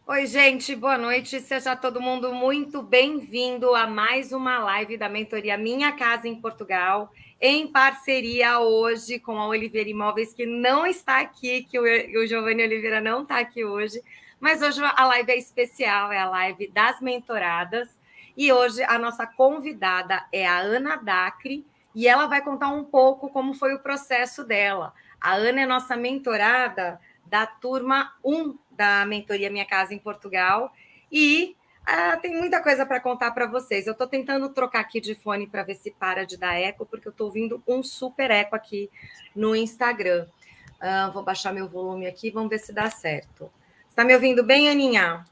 Oi, gente, boa noite. Seja todo mundo muito bem-vindo a mais uma live da mentoria Minha Casa em Portugal, em parceria hoje com a Oliveira Imóveis, que não está aqui, que o Giovanni Oliveira não está aqui hoje, mas hoje a live é especial, é a live das mentoradas, e hoje a nossa convidada é a Ana Dacre, e ela vai contar um pouco como foi o processo dela. A Ana é nossa mentorada da turma 1 da mentoria Minha Casa em Portugal e tem muita coisa para contar para vocês. Eu estou tentando trocar aqui de fone para ver se para de dar eco, porque eu estou ouvindo um super eco aqui no Instagram. Vou baixar meu volume aqui, vamos ver se dá certo. Está me ouvindo bem, Aninha?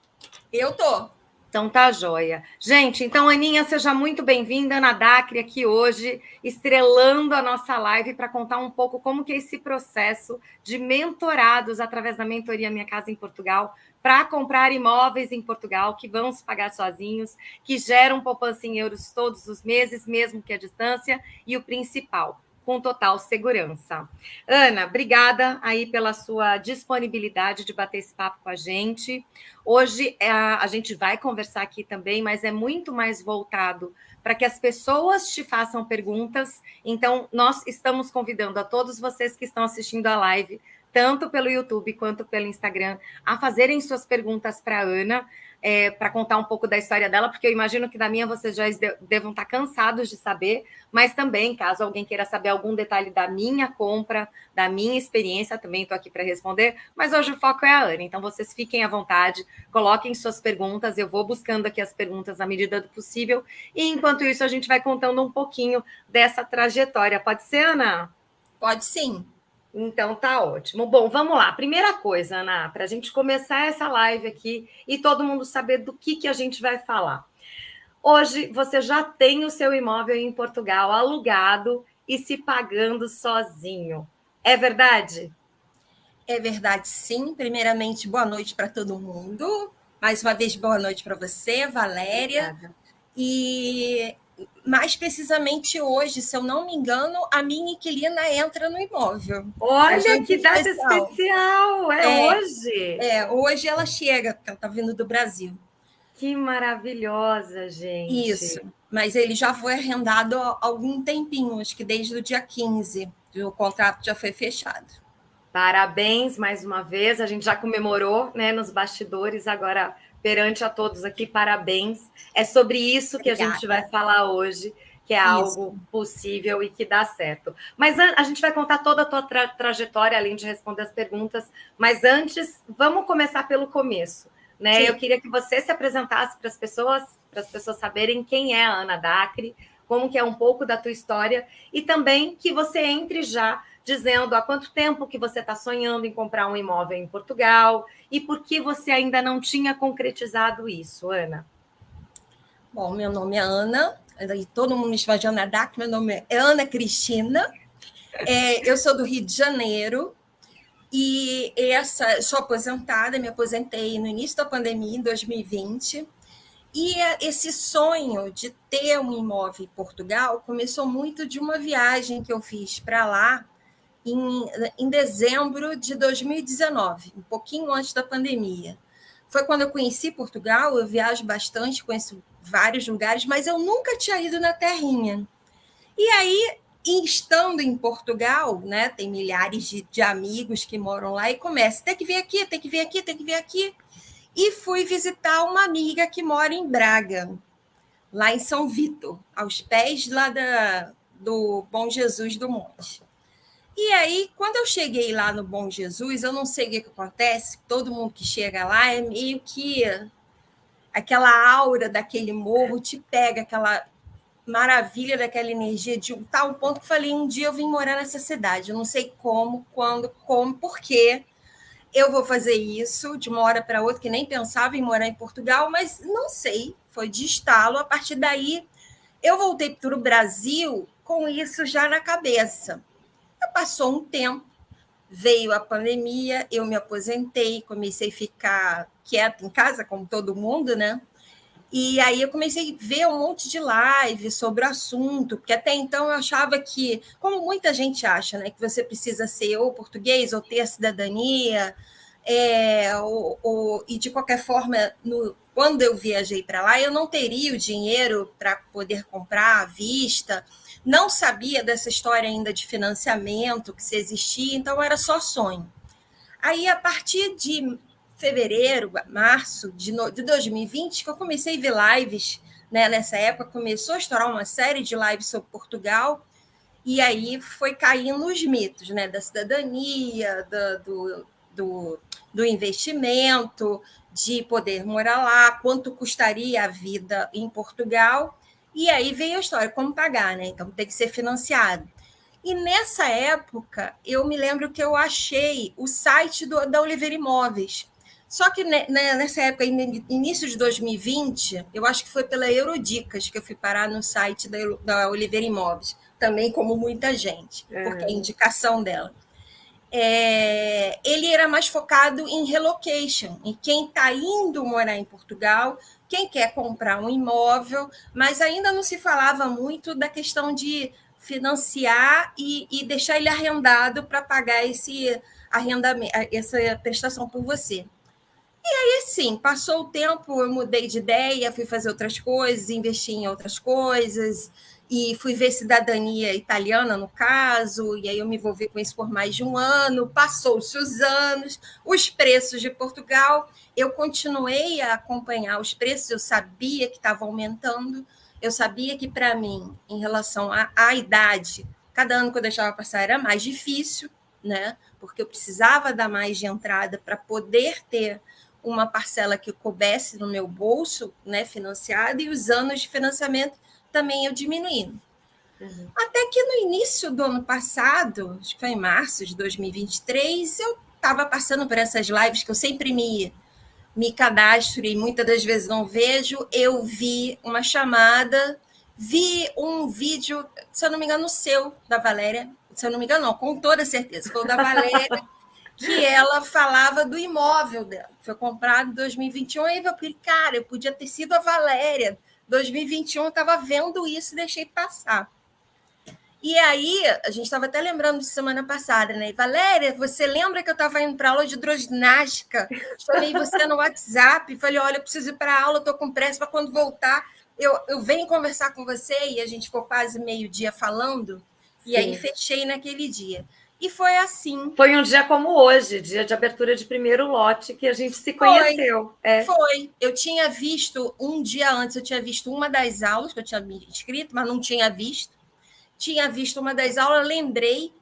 Eu tô. Então tá joia. Gente, então, Aninha, seja muito bem-vinda, Ana Dacre, aqui hoje, estrelando a nossa live para contar um pouco como que é esse processo de mentorados através da mentoria Minha Casa em Portugal para comprar imóveis em Portugal que vão se pagar sozinhos, que geram poupança em euros todos os meses, mesmo que a distância, e o principal, com total segurança. Ana, obrigada aí pela sua disponibilidade de bater esse papo com a gente. Hoje a gente vai conversar aqui também, mas é muito mais voltado para que as pessoas te façam perguntas. Então, nós estamos convidando a todos vocês que estão assistindo a live, tanto pelo YouTube quanto pelo Instagram, a fazerem suas perguntas para a Ana, para contar um pouco da história dela, porque eu imagino que da minha vocês já devam estar cansados de saber, mas também, caso alguém queira saber algum detalhe da minha compra, da minha experiência, também estou aqui para responder, mas hoje o foco é a Ana, então vocês fiquem à vontade, coloquem suas perguntas, eu vou buscando aqui as perguntas à medida do possível, e enquanto isso a gente vai contando um pouquinho dessa trajetória. Pode ser, Ana? Pode sim. Então tá ótimo. Bom, vamos lá. Primeira coisa, Ana, para a gente começar essa live aqui e todo mundo saber do que a gente vai falar. Hoje você já tem o seu imóvel em Portugal alugado e se pagando sozinho. É verdade? É verdade, sim. Primeiramente, boa noite para todo mundo. Mais uma vez, boa noite para você, Valéria. Obrigada. E mais precisamente hoje, se eu não me engano, a minha inquilina entra no imóvel. Olha Agente que data especial. especial! É hoje! Hoje ela chega, porque ela está vindo do Brasil. Que maravilhosa, Isso. gente! Mas ele já foi arrendado há algum tempinho, acho que desde o dia 15. O contrato já foi fechado. Parabéns mais uma vez. A gente já comemorou, né, nos bastidores, agora perante a todos aqui, parabéns. É sobre isso que a gente vai Obrigada. falar hoje, que é Isso. algo possível e que dá certo. Mas a gente vai contar toda a tua trajetória, além de responder as perguntas. Mas antes, vamos começar pelo começo. Né? Eu Sim. queria que você se apresentasse para as pessoas saberem quem é a Ana Dacre, como que é um pouco da tua história, e também que você entre já dizendo há quanto tempo que você está sonhando em comprar um imóvel em Portugal e por que você ainda não tinha concretizado isso, Ana. Bom, meu nome é Ana, e todo mundo me chama de Ana Dac, meu nome é Ana Cristina, eu sou do Rio de Janeiro e sou aposentada, me aposentei no início da pandemia, em 2020, e esse sonho de ter um imóvel em Portugal começou muito de uma viagem que eu fiz para lá em dezembro de 2019, um pouquinho antes da pandemia. Foi quando eu conheci Portugal, eu viajo bastante, conheço vários lugares, mas eu nunca tinha ido na terrinha. E aí, estando em Portugal, né, tem milhares de amigos que moram lá e começa, tem que vir aqui, tem que vir aqui, tem que vir aqui. E fui visitar uma amiga que mora em Braga, lá em São Vítor, aos pés lá do Bom Jesus do Monte. E aí, quando eu cheguei lá no Bom Jesus, eu não sei o que acontece, todo mundo que chega lá é meio que aquela aura daquele morro te pega, aquela maravilha daquela energia de um tal ponto que eu falei, um dia eu vim morar nessa cidade, eu não sei como, quando, como, por quê eu vou fazer isso de uma hora para outra, que nem pensava em morar em Portugal, mas não sei, foi de estalo, a partir daí eu voltei para o Brasil com isso já na cabeça. Passou um tempo, veio a pandemia, eu me aposentei, comecei a ficar quieta em casa, como todo mundo, né? E aí eu comecei a ver um monte de live sobre o assunto, porque até então eu achava que, como muita gente acha, né, que você precisa ser ou português ou ter a cidadania, E de qualquer forma, quando eu viajei para lá, eu não teria o dinheiro para poder comprar à vista, não sabia dessa história ainda de financiamento que se existia, então era só sonho. Aí, a partir de fevereiro, março de 2020, que eu comecei a ver lives, né? Nessa época começou a estourar uma série de lives sobre Portugal, e aí foi caindo os mitos, né? Da cidadania, do investimento, de poder morar lá, quanto custaria a vida em Portugal. E aí veio a história, como pagar, né? Então tem que ser financiado. E nessa época, eu me lembro que eu achei o site da Oliveira Imóveis. Só que nessa época, início de 2020, eu acho que foi pela Eurodicas que eu fui parar no site da Oliveira Imóveis, também como muita gente, porque é a indicação dela. Ele era mais focado em relocation, em quem está indo morar em Portugal, quem quer comprar um imóvel, mas ainda não se falava muito da questão de financiar e deixar ele arrendado para pagar esse arrendamento, essa prestação por você. E aí, sim, passou o tempo, eu mudei de ideia, fui fazer outras coisas, investi em outras coisas, e fui ver cidadania italiana, no caso, e aí eu me envolvi com isso por mais de um ano, passou-se os anos, os preços de Portugal, eu continuei a acompanhar os preços, eu sabia que estava aumentando, eu sabia que, para mim, em relação à idade, cada ano que eu deixava passar era mais difícil, né? Porque eu precisava dar mais de entrada para poder ter uma parcela que coubesse no meu bolso, né, financiada, e os anos de financiamento também eu diminuindo. Uhum. Até que no início do ano passado, acho que foi em março de 2023, eu estava passando por essas lives que eu sempre me cadastro e muitas das vezes não vejo, eu vi uma chamada, vi um vídeo, se eu não me engano, seu, da Valéria, se eu não me engano, não, com toda certeza, foi o da Valéria, que ela falava do imóvel dela. Foi comprado em 2021, e eu falei, cara, eu podia ter sido a Valéria. 2021 eu estava vendo isso e deixei passar. E aí, a gente estava até lembrando de semana passada, né? Valéria, você lembra que eu estava indo para aula de hidroginástica? Chamei você no WhatsApp, falei, olha, eu preciso ir para a aula, estou com pressa para quando voltar. Eu venho conversar com você, e a gente ficou quase meio-dia falando, e Sim. Aí fechei naquele dia. E foi assim. Foi um dia como hoje, dia de abertura de primeiro lote, que a gente se conheceu. Foi. Eu tinha visto, um dia antes, eu tinha visto uma das aulas, que eu tinha me inscrito, mas não tinha visto. Tinha visto uma das aulas, lembrei,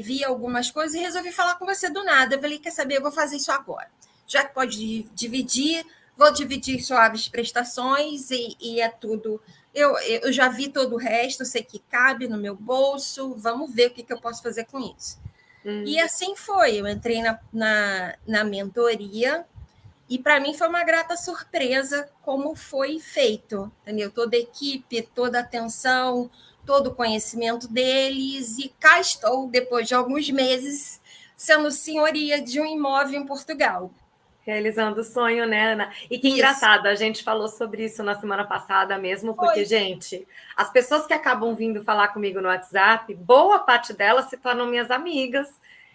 vi algumas coisas e resolvi falar com você do nada. Eu falei, quer saber, eu vou fazer isso agora. Já que pode dividir, vou dividir suaves prestações e é tudo... Eu já vi todo o resto, sei que cabe no meu bolso, vamos ver o que eu posso fazer com isso. E assim foi, eu entrei na mentoria e para mim foi uma grata surpresa como foi feito, entendeu? Toda a equipe, toda a atenção, todo o conhecimento deles, e cá estou, depois de alguns meses, sendo senhoria de um imóvel em Portugal. Realizando o sonho, né, Ana? E que engraçado, a gente falou sobre isso na semana passada mesmo, porque, gente, as pessoas que acabam vindo falar comigo no WhatsApp, boa parte delas se tornam minhas amigas,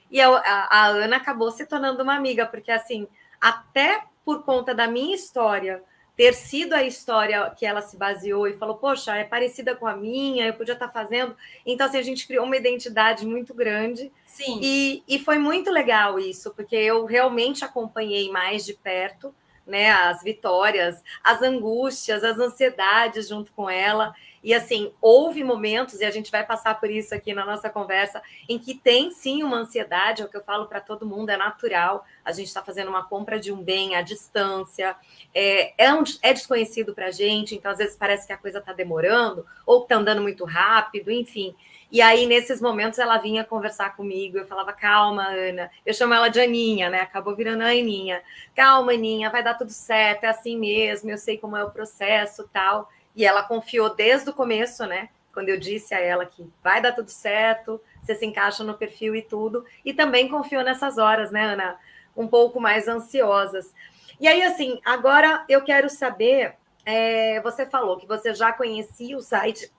e a Ana acabou se tornando uma amiga, porque, assim, até por conta da minha história, ter sido a história que ela se baseou e falou, poxa, é parecida com a minha, eu podia estar fazendo. Então, assim, a gente criou uma identidade muito grande. Sim. E foi muito legal isso, porque eu realmente acompanhei mais de perto, né, as vitórias, as angústias, as ansiedades junto com ela. E, assim, houve momentos, e a gente vai passar por isso aqui na nossa conversa, em que tem, sim, uma ansiedade, é o que eu falo para todo mundo, é natural. A gente está fazendo uma compra de um bem à distância, é desconhecido para a gente, então, às vezes, parece que a coisa está demorando, ou está andando muito rápido, enfim. E aí, nesses momentos, ela vinha conversar comigo, eu falava, calma, Ana. Eu chamo ela de Aninha, né? Acabou virando a Aninha. Calma, Aninha, vai dar tudo certo, é assim mesmo, eu sei como é o processo, tal. E ela confiou desde o começo, né? Quando eu disse a ela que vai dar tudo certo, você se encaixa no perfil e tudo. E também confiou nessas horas, né, Ana? Um pouco mais ansiosas. E aí, assim, agora eu quero saber, você falou que você já conhecia o site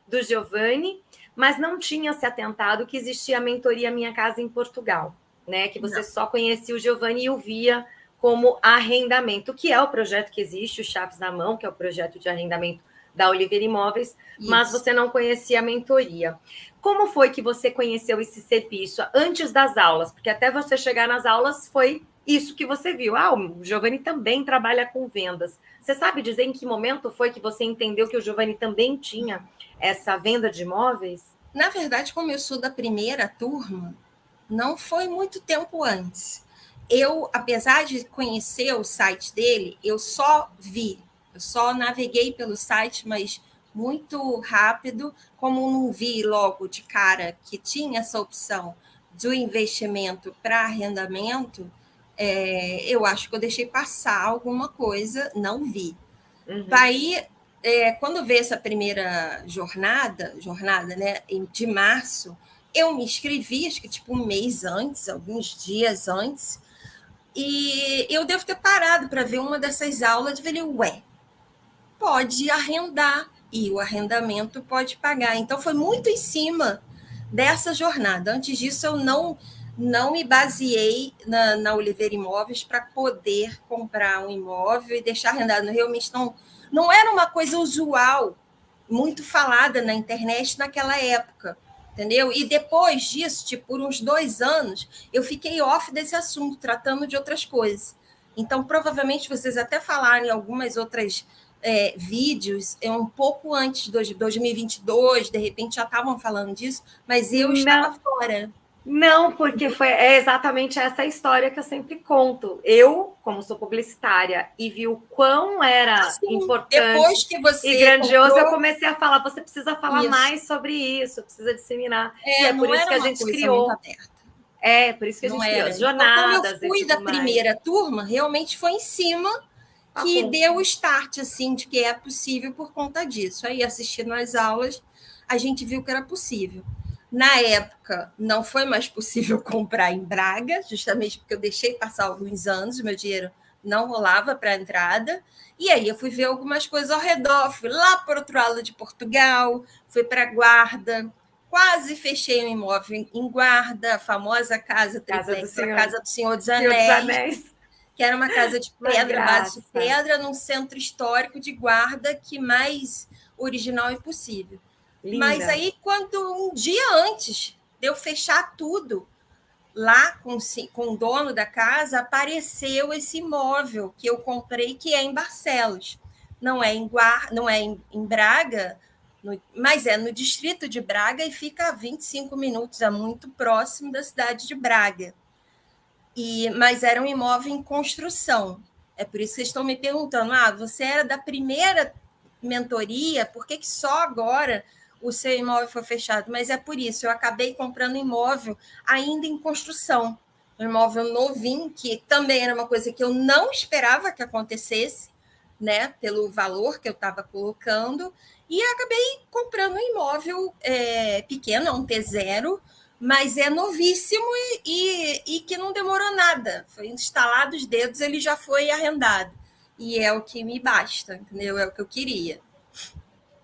do Giovanni, mas não tinha se atentado que existia a mentoria Minha Casa em Portugal. né? Que você Não. só conhecia o Giovanni e o via como arrendamento, que é o projeto que existe, o Chaves na Mão, que é o projeto de arrendamento da Oliveira Imóveis, mas Isso. você não conhecia a mentoria. Como foi que você conheceu esse serviço antes das aulas? Porque até você chegar nas aulas foi isso que você viu. Ah, o Giovanni também trabalha com vendas. Você sabe dizer em que momento foi que você entendeu que o Giovanni também tinha essa venda de imóveis? Na verdade, como eu sou da primeira turma, não foi muito tempo antes. Eu, apesar de conhecer o site dele, eu só naveguei pelo site, mas muito rápido, como não vi logo de cara que tinha essa opção do investimento para arrendamento, eu acho que eu deixei passar alguma coisa, não vi. Daí, quando veio essa primeira jornada, né, de março, eu me inscrevi, acho que tipo um mês antes, alguns dias antes, e eu devo ter parado para ver uma dessas aulas e falei, ué, pode arrendar, e o arrendamento pode pagar. Então, foi muito em cima dessa jornada. Antes disso, eu não me baseei na Oliveira Imóveis para poder comprar um imóvel e deixar arrendado. Realmente não era uma coisa usual, muito falada na internet naquela época, entendeu? E depois disso, tipo, por uns 2 anos, eu fiquei off desse assunto, tratando de outras coisas. Então, provavelmente, vocês até falaram em algumas outras vídeos, um pouco antes de 2022, de repente já estavam falando disso, mas eu estava Não. fora. Não, porque é exatamente essa história que eu sempre conto. Eu, como sou publicitária, e vi o quão era Assim, importante depois que e você grandioso, eu comprou comecei a falar: você precisa falar isso, mais sobre isso, precisa disseminar. E é por não isso era que a uma gente coisa muito criou. aberta. É, por isso que a Não gente criou era. as Então, como eu jornadas e fui da tudo mais. primeira turma, realmente foi em cima Tá que bom. deu o start, assim, de que é possível por conta disso. Aí, assistindo às aulas, a gente viu que era possível. Na época, não foi mais possível comprar em Braga, justamente porque eu deixei passar alguns anos, o meu dinheiro não rolava para a entrada. E aí eu fui ver algumas coisas ao redor, fui lá para o outro lado de Portugal, fui para Guarda, quase fechei um imóvel em Guarda, a famosa casa Casa do triplex, a Senhor, Casa do Senhor dos Senhor dos Anéis, Anéis. que era uma casa de Uma pedra, base de graça. pedra, num centro histórico de Guarda, que mais original impossível. Mas Linda. aí, quando um dia antes de eu fechar tudo, lá com o dono da casa, apareceu esse imóvel que eu comprei, que é em Barcelos. Não é não é em Braga, mas é no distrito de Braga e fica a 25 minutos, é muito próximo da cidade de Braga. Mas era um imóvel em construção. É por isso que vocês estão me perguntando: você era da primeira mentoria, por que só agora o seu imóvel foi fechado? Mas é por isso, eu acabei comprando imóvel ainda em construção. Um imóvel novinho, que também era uma coisa que eu não esperava que acontecesse, né, pelo valor que eu estava colocando, e acabei comprando um imóvel pequeno, um T0, mas é novíssimo e que não demorou nada. Foi instalado os dedos, ele já foi arrendado. E é o que me basta, entendeu? É o que eu queria.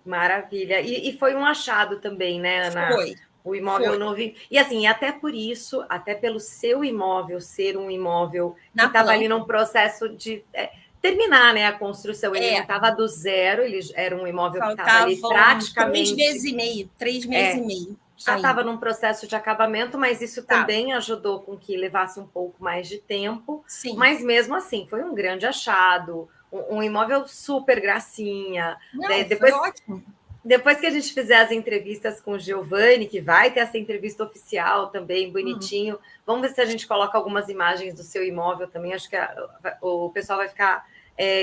Maravilha. E foi um achado também, né, Ana? Foi, O imóvel foi. novo. E assim, até por isso, até pelo seu imóvel ser um imóvel que Na estava ali planta. num processo de terminar, né, a construção. Ele não É, estava do zero, ele era um imóvel que estava ali faltavam 3 meses praticamente. e meio, 3 meses e meio Já estava ainda. num processo de acabamento, mas isso Tava. também ajudou com que levasse um pouco mais de tempo. Sim. Mas mesmo assim, foi um grande achado, um imóvel super gracinha. Não, foi Depois, ótimo. depois que a gente fizer as entrevistas com o Giovanni, que vai ter essa entrevista oficial também, bonitinho, vamos ver se a gente coloca algumas imagens do seu imóvel também. Acho que o pessoal vai ficar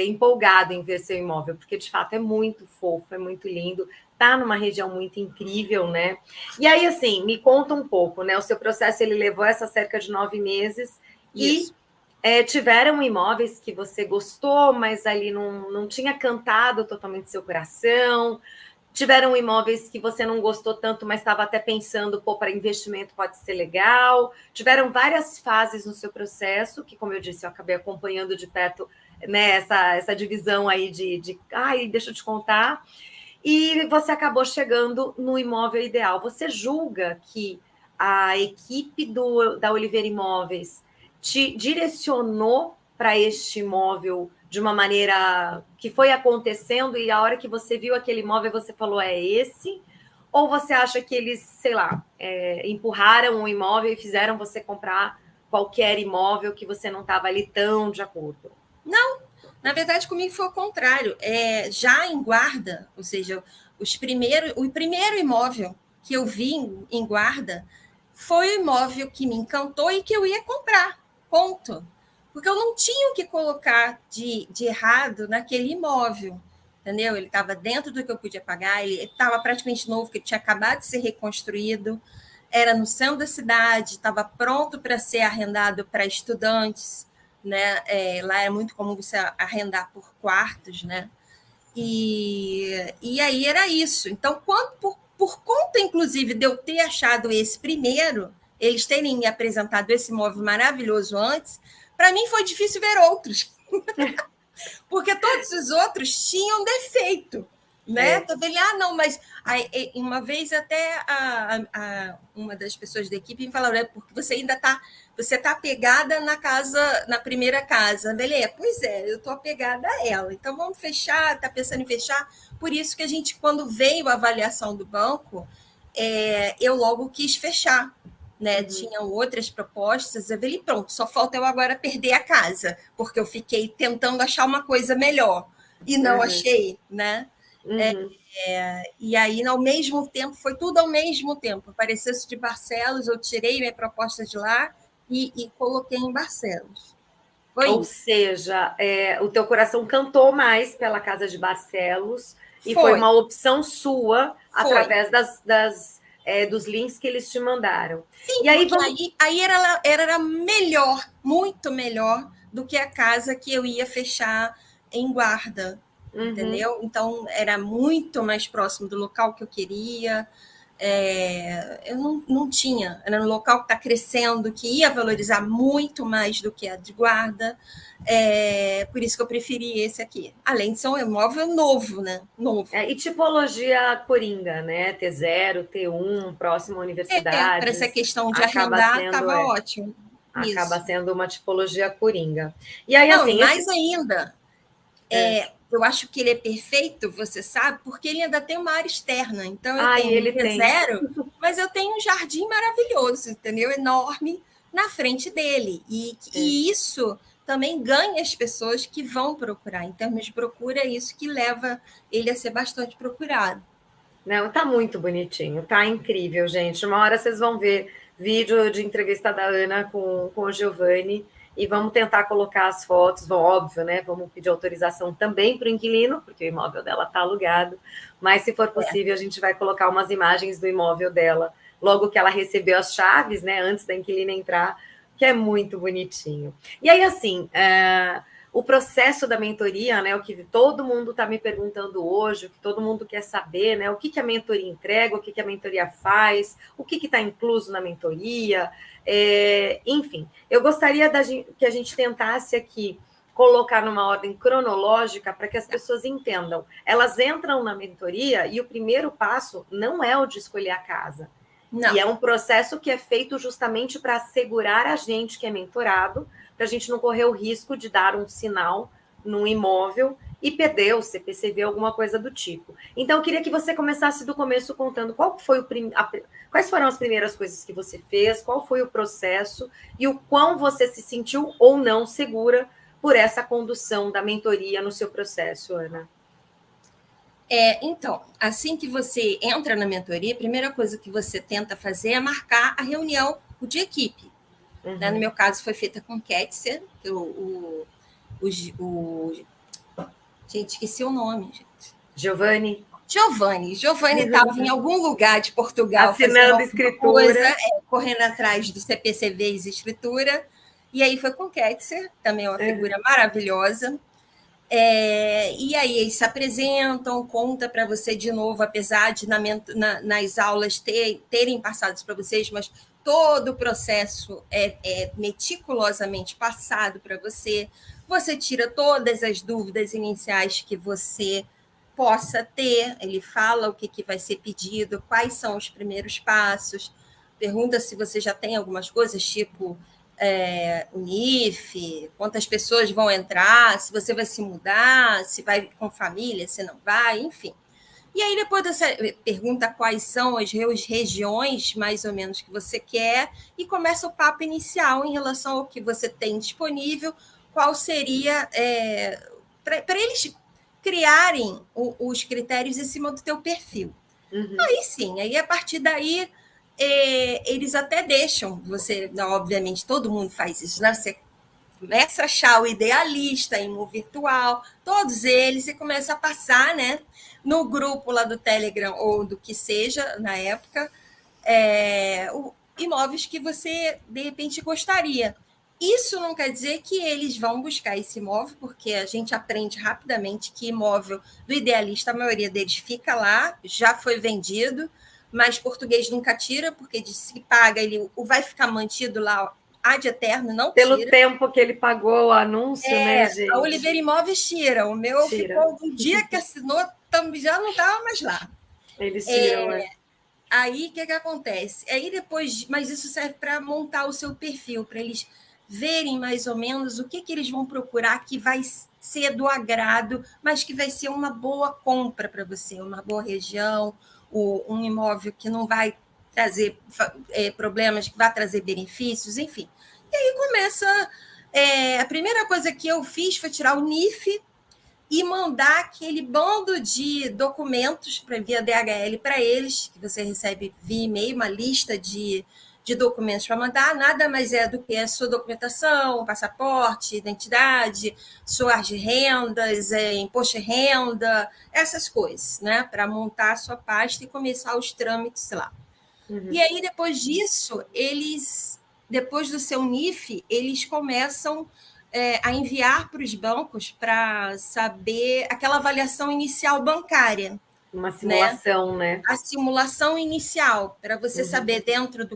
empolgado em ver seu imóvel, porque de fato é muito fofo, é muito lindo, tá numa região muito incrível, né? E aí, assim, me conta um pouco, né? O seu processo ele levou essa cerca de 9 meses Isso. e tiveram imóveis que você gostou, mas ali não tinha cantado totalmente seu coração. Tiveram imóveis que você não gostou tanto, mas estava até pensando, pô, para investimento pode ser legal. Tiveram várias fases no seu processo, que, como eu disse, eu acabei acompanhando de perto, né, essa divisão aí ai, deixa eu te contar. E você acabou chegando no imóvel ideal. Você julga que a equipe da Oliveira Imóveis te direcionou para este imóvel de uma maneira que foi acontecendo e a hora que você viu aquele imóvel você falou, é esse? Ou você acha que eles, sei lá, empurraram o imóvel e fizeram você comprar qualquer imóvel que você não estava ali tão de acordo? Não, na verdade, comigo foi o contrário. Já em Guarda, ou seja, o primeiro imóvel que eu vi em Guarda foi o imóvel que me encantou e que eu ia comprar, ponto. Porque eu não tinha o que colocar de errado naquele imóvel, entendeu? Ele estava dentro do que eu podia pagar, ele estava praticamente novo, porque ele tinha acabado de ser reconstruído, era no centro da cidade, estava pronto para ser arrendado para estudantes, né? Lá é muito comum você arrendar por quartos, né? E aí era isso. Então, por conta, inclusive, de eu ter achado esse primeiro, eles terem me apresentado esse imóvel maravilhoso antes, para mim foi difícil ver outros, porque todos os outros tinham defeito. Né? Não, mas aí, uma vez até uma das pessoas da equipe me falou, porque você ainda você tá apegada na primeira casa. Beleza, pois é, eu tô apegada a ela. Então vamos fechar, tá pensando em fechar. Por isso que a gente, quando veio a avaliação do banco, eu logo quis fechar. Né? Uhum. Tinham outras propostas, eu falei, pronto, só falta eu agora perder a casa, porque eu fiquei tentando achar uma coisa melhor e não achei, né? Uhum. E aí, ao mesmo tempo, foi tudo ao mesmo tempo. Apareceu-se de Barcelos, eu tirei minha proposta de lá e coloquei em Barcelos. Ou seja, o teu coração cantou mais pela casa de Barcelos e foi uma opção sua através dos links que eles te mandaram. Sim, e aí era melhor, muito melhor do que a casa que eu ia fechar em Guarda. Uhum. Entendeu? Então, era muito mais próximo do local que eu queria. Eu não tinha. Era um local que está crescendo, que ia valorizar muito mais do que a de Guarda. Por isso que eu preferi esse aqui. Além de ser um imóvel novo, né? Novo. E tipologia coringa, né? T0, T1, próximo à universidade. Para essa questão de arrendar, estava ótimo. Acaba sendo uma tipologia coringa. E aí, assim. Mais ainda. Eu acho que ele é perfeito, você sabe, porque ele ainda tem uma área externa. Então, eu tenho um T0, mas eu tenho um jardim maravilhoso, entendeu? Enorme na frente dele. E isso também ganha as pessoas que vão procurar. Em termos de procura, é isso que leva ele a ser bastante procurado. Não, tá muito bonitinho, tá incrível, gente. Uma hora vocês vão ver vídeo de entrevista da Ana com o Giovanni e vamos tentar colocar as fotos, óbvio, né? Vamos pedir autorização também para o inquilino, porque o imóvel dela está alugado, mas se for possível, a gente vai colocar umas imagens do imóvel dela, logo que ela recebeu as chaves, né? Antes da inquilina entrar, que é muito bonitinho. E aí, assim, o processo da mentoria, né? O que todo mundo está me perguntando hoje, o que todo mundo quer saber, né? O que a mentoria entrega, o que a mentoria faz, o que está incluso na mentoria. Enfim, eu gostaria que a gente tentasse aqui colocar numa ordem cronológica para que as pessoas entendam. Elas entram na mentoria e o primeiro passo não é o de escolher a casa. Não. E é um processo que é feito justamente para assegurar a gente que é mentorado, para a gente não correr o risco de dar um sinal num imóvel e perder o CPCV, alguma coisa do tipo. Então, eu queria que você começasse do começo contando quais foram as primeiras coisas que você fez, qual foi o processo e o quão você se sentiu ou não segura por essa condução da mentoria no seu processo, Ana. Então, assim que você entra na mentoria, a primeira coisa que você tenta fazer é marcar a reunião de equipe. Uhum. Né? No meu caso, foi feita com Ketzer, gente, esqueci o nome, gente. Giovanni estava em algum lugar de Portugal assinando escritura, correndo atrás do CPCV e escritura, e aí foi com Ketzer, também é uma figura maravilhosa. E aí eles se apresentam, conta para você de novo, apesar de nas aulas terem passado para vocês, mas todo o processo é meticulosamente passado para você. Você tira todas as dúvidas iniciais que você possa ter. Ele fala o que vai ser pedido, quais são os primeiros passos, pergunta se você já tem algumas coisas, tipo o NIF, quantas pessoas vão entrar, se você vai se mudar, se vai com família, se não vai, enfim. E aí, depois dessa pergunta quais são as regiões, mais ou menos, que você quer, e começa o papo inicial em relação ao que você tem disponível, qual seria, para eles criarem os critérios em cima do teu perfil. Uhum. Aí sim, aí a partir daí, eles até deixam você, obviamente, todo mundo faz isso, né? Você começa a achar o idealista em um virtual, todos eles, e começa a passar, né, no grupo lá do Telegram ou do que seja, na época, imóveis que você, de repente, gostaria. Isso não quer dizer que eles vão buscar esse imóvel, porque a gente aprende rapidamente que imóvel do idealista, a maioria deles fica lá, já foi vendido, mas português nunca tira, porque se paga, ele vai ficar mantido lá ad eterno, não Pelo tira. tempo que ele pagou o anúncio, né, gente? A Oliveira Imóveis tira. O meu Tira. ficou um dia que assinou, já não estava mais lá. Eles tiram, Aí, o que acontece? Aí depois, mas isso serve para montar o seu perfil, para eles verem mais ou menos o que eles vão procurar que vai ser do agrado, mas que vai ser uma boa compra para você, uma boa região, um imóvel que não vai trazer problemas, que vai trazer benefícios, enfim. E aí começa. A primeira coisa que eu fiz foi tirar o NIF e mandar aquele bando de documentos via DHL para eles, que você recebe via e-mail, uma lista de documentos para mandar, nada mais é do que a sua documentação, passaporte, identidade, suas rendas, imposto de renda, essas coisas, né? Para montar a sua pasta e começar os trâmites lá. Uhum. E aí, depois disso, depois do seu NIF, eles começam a enviar para os bancos para saber aquela avaliação inicial bancária. Uma simulação, né? A simulação inicial, para você saber dentro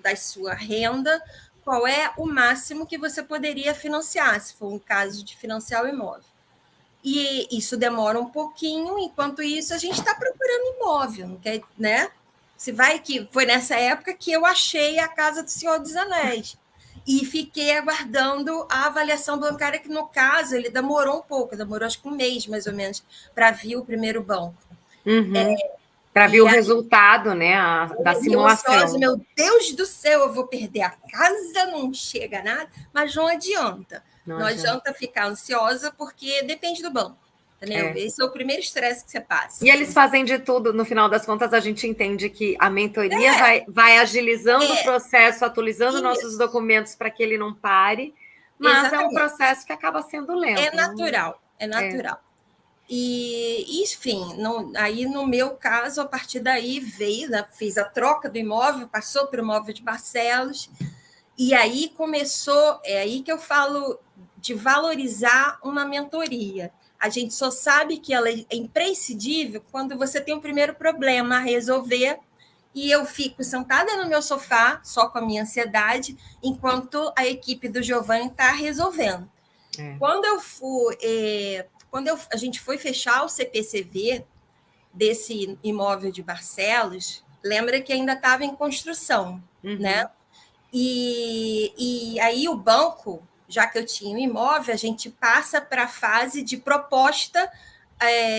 da sua renda qual é o máximo que você poderia financiar, se for um caso de financiar o imóvel. E isso demora um pouquinho, enquanto isso a gente está procurando imóvel, não quer, né? Se vai que foi nessa época que eu achei a Casa do Senhor dos Anéis e fiquei aguardando a avaliação bancária, que no caso ele demorou um pouco, demorou acho que um mês mais ou menos para vir o primeiro banco. Uhum. Para ver o resultado, né, da simulação. Ansiosa, meu Deus do céu, eu vou perder a casa, não chega nada, mas não adianta. Não adianta ficar ansiosa, porque depende do banco. Entendeu? Esse é o primeiro estresse que você passa. E eles fazem de tudo, no final das contas, a gente entende que a mentoria vai agilizando o processo, atualizando nossos documentos para que ele não pare, mas exatamente. É um processo que acaba sendo lento. É natural, é natural. E, enfim, aí no meu caso, a partir daí veio, né, fiz a troca do imóvel, passou para o imóvel de Barcelos, e aí começou, é aí que eu falo de valorizar uma mentoria. A gente só sabe que ela é imprescindível quando você tem o primeiro problema a resolver, e eu fico sentada no meu sofá, só com a minha ansiedade, enquanto a equipe do Giovanni está resolvendo. Quando eu fui... a gente foi fechar o CPCV desse imóvel de Barcelos, lembra que ainda estava em construção, né? E aí o banco, já que eu tinha o imóvel, a gente passa para a fase de proposta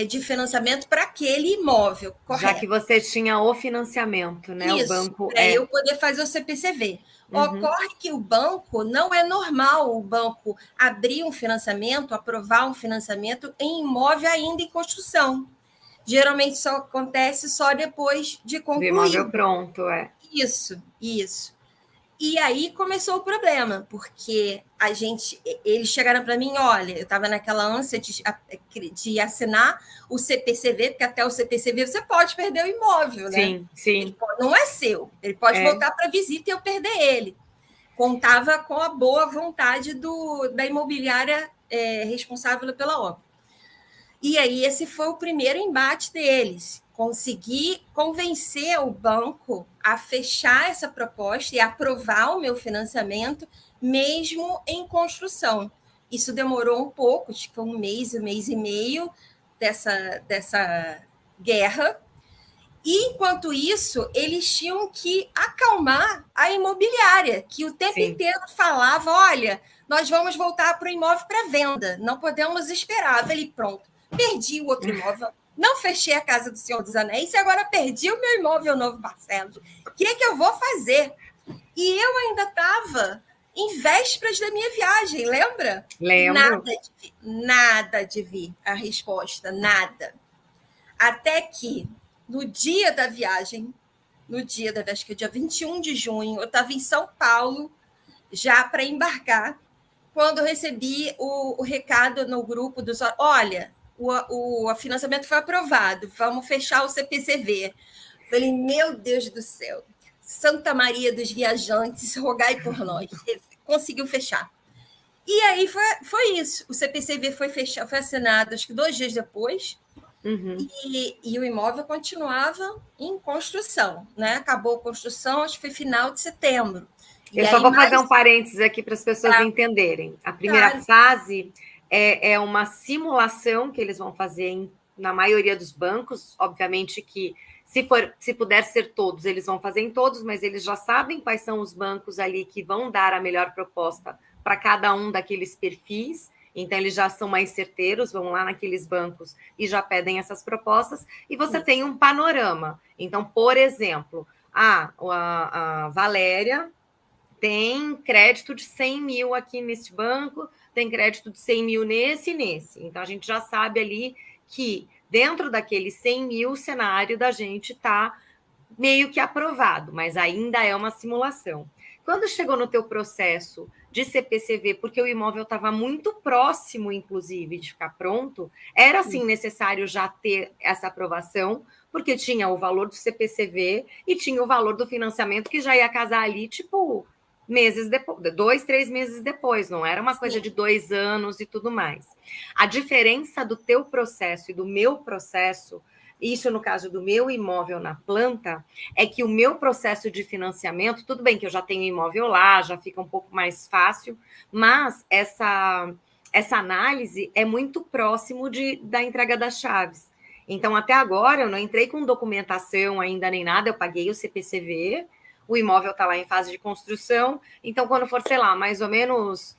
de financiamento para aquele imóvel, correto? Já que você tinha o financiamento, né? Isso, o banco para eu poder fazer o CPCV. Ocorre que o banco, não é normal o banco abrir um financiamento, aprovar um financiamento em imóvel ainda em construção. Geralmente só acontece só depois de concluir. Do imóvel pronto, Isso. E aí começou o problema, porque eles chegaram para mim, olha, eu estava naquela ânsia de assinar o CPCV, porque até o CPCV você pode perder o imóvel, né? Sim. Não é seu, ele pode voltar para a visita e eu perder ele. Contava com a boa vontade da imobiliária responsável pela obra. E aí esse foi o primeiro embate deles, conseguir convencer o banco a fechar essa proposta e aprovar o meu financiamento, mesmo em construção. Isso demorou um pouco, acho que foi um mês e meio dessa guerra. E, enquanto isso, eles tinham que acalmar a imobiliária, que o tempo Sim. inteiro falava: olha, nós vamos voltar para o imóvel para venda, não podemos esperar. Eu falei: pronto, perdi o outro imóvel, não fechei a casa do Senhor dos Anéis e agora perdi o meu imóvel novo, Barcelos. O que é que eu vou fazer? E eu ainda estava em vésperas da minha viagem, lembra? Lembro. Nada de vir a resposta, nada. Até que, no dia da viagem, acho que é dia 21 de junho, eu estava em São Paulo, já para embarcar, quando eu recebi o recado no grupo dos... Olha, o financiamento foi aprovado, vamos fechar o CPCV. Falei: meu Deus do céu, Santa Maria dos Viajantes, rogai por nós. Conseguiu fechar. E aí foi isso. O CPCV foi fechado, foi assinado, acho que 2 dias depois. E o imóvel continuava em construção, né? Acabou a construção, acho que foi final de setembro. E Eu só aí vou fazer um parênteses aqui para as pessoas entenderem. A primeira fase é uma simulação que eles vão fazer na maioria dos bancos. Obviamente que, se puder ser todos, eles vão fazer em todos, mas eles já sabem quais são os bancos ali que vão dar a melhor proposta para cada um daqueles perfis. Então, eles já são mais certeiros, vão lá naqueles bancos e já pedem essas propostas. E você tem um panorama. Então, por exemplo, a Valéria tem crédito de 100 mil aqui nesse banco, tem crédito de 100 mil nesse e nesse. Então, a gente já sabe ali que dentro daqueles 100 mil, o cenário da gente está meio que aprovado, mas ainda é uma simulação. Quando chegou no teu processo de CPCV, porque o imóvel estava muito próximo, inclusive, de ficar pronto, era, sim, necessário já ter essa aprovação, porque tinha o valor do CPCV e tinha o valor do financiamento que já ia casar ali, tipo, meses depois, 2, 3 meses depois, não era uma coisa de 2 anos e tudo mais. A diferença do teu processo e do meu processo, isso no caso do meu imóvel na planta, é que o meu processo de financiamento, tudo bem que eu já tenho imóvel lá, já fica um pouco mais fácil, mas essa análise é muito próximo da entrega das chaves. Então, até agora, eu não entrei com documentação ainda nem nada, eu paguei o CPCV, o imóvel está lá em fase de construção, então quando for, sei lá, mais ou menos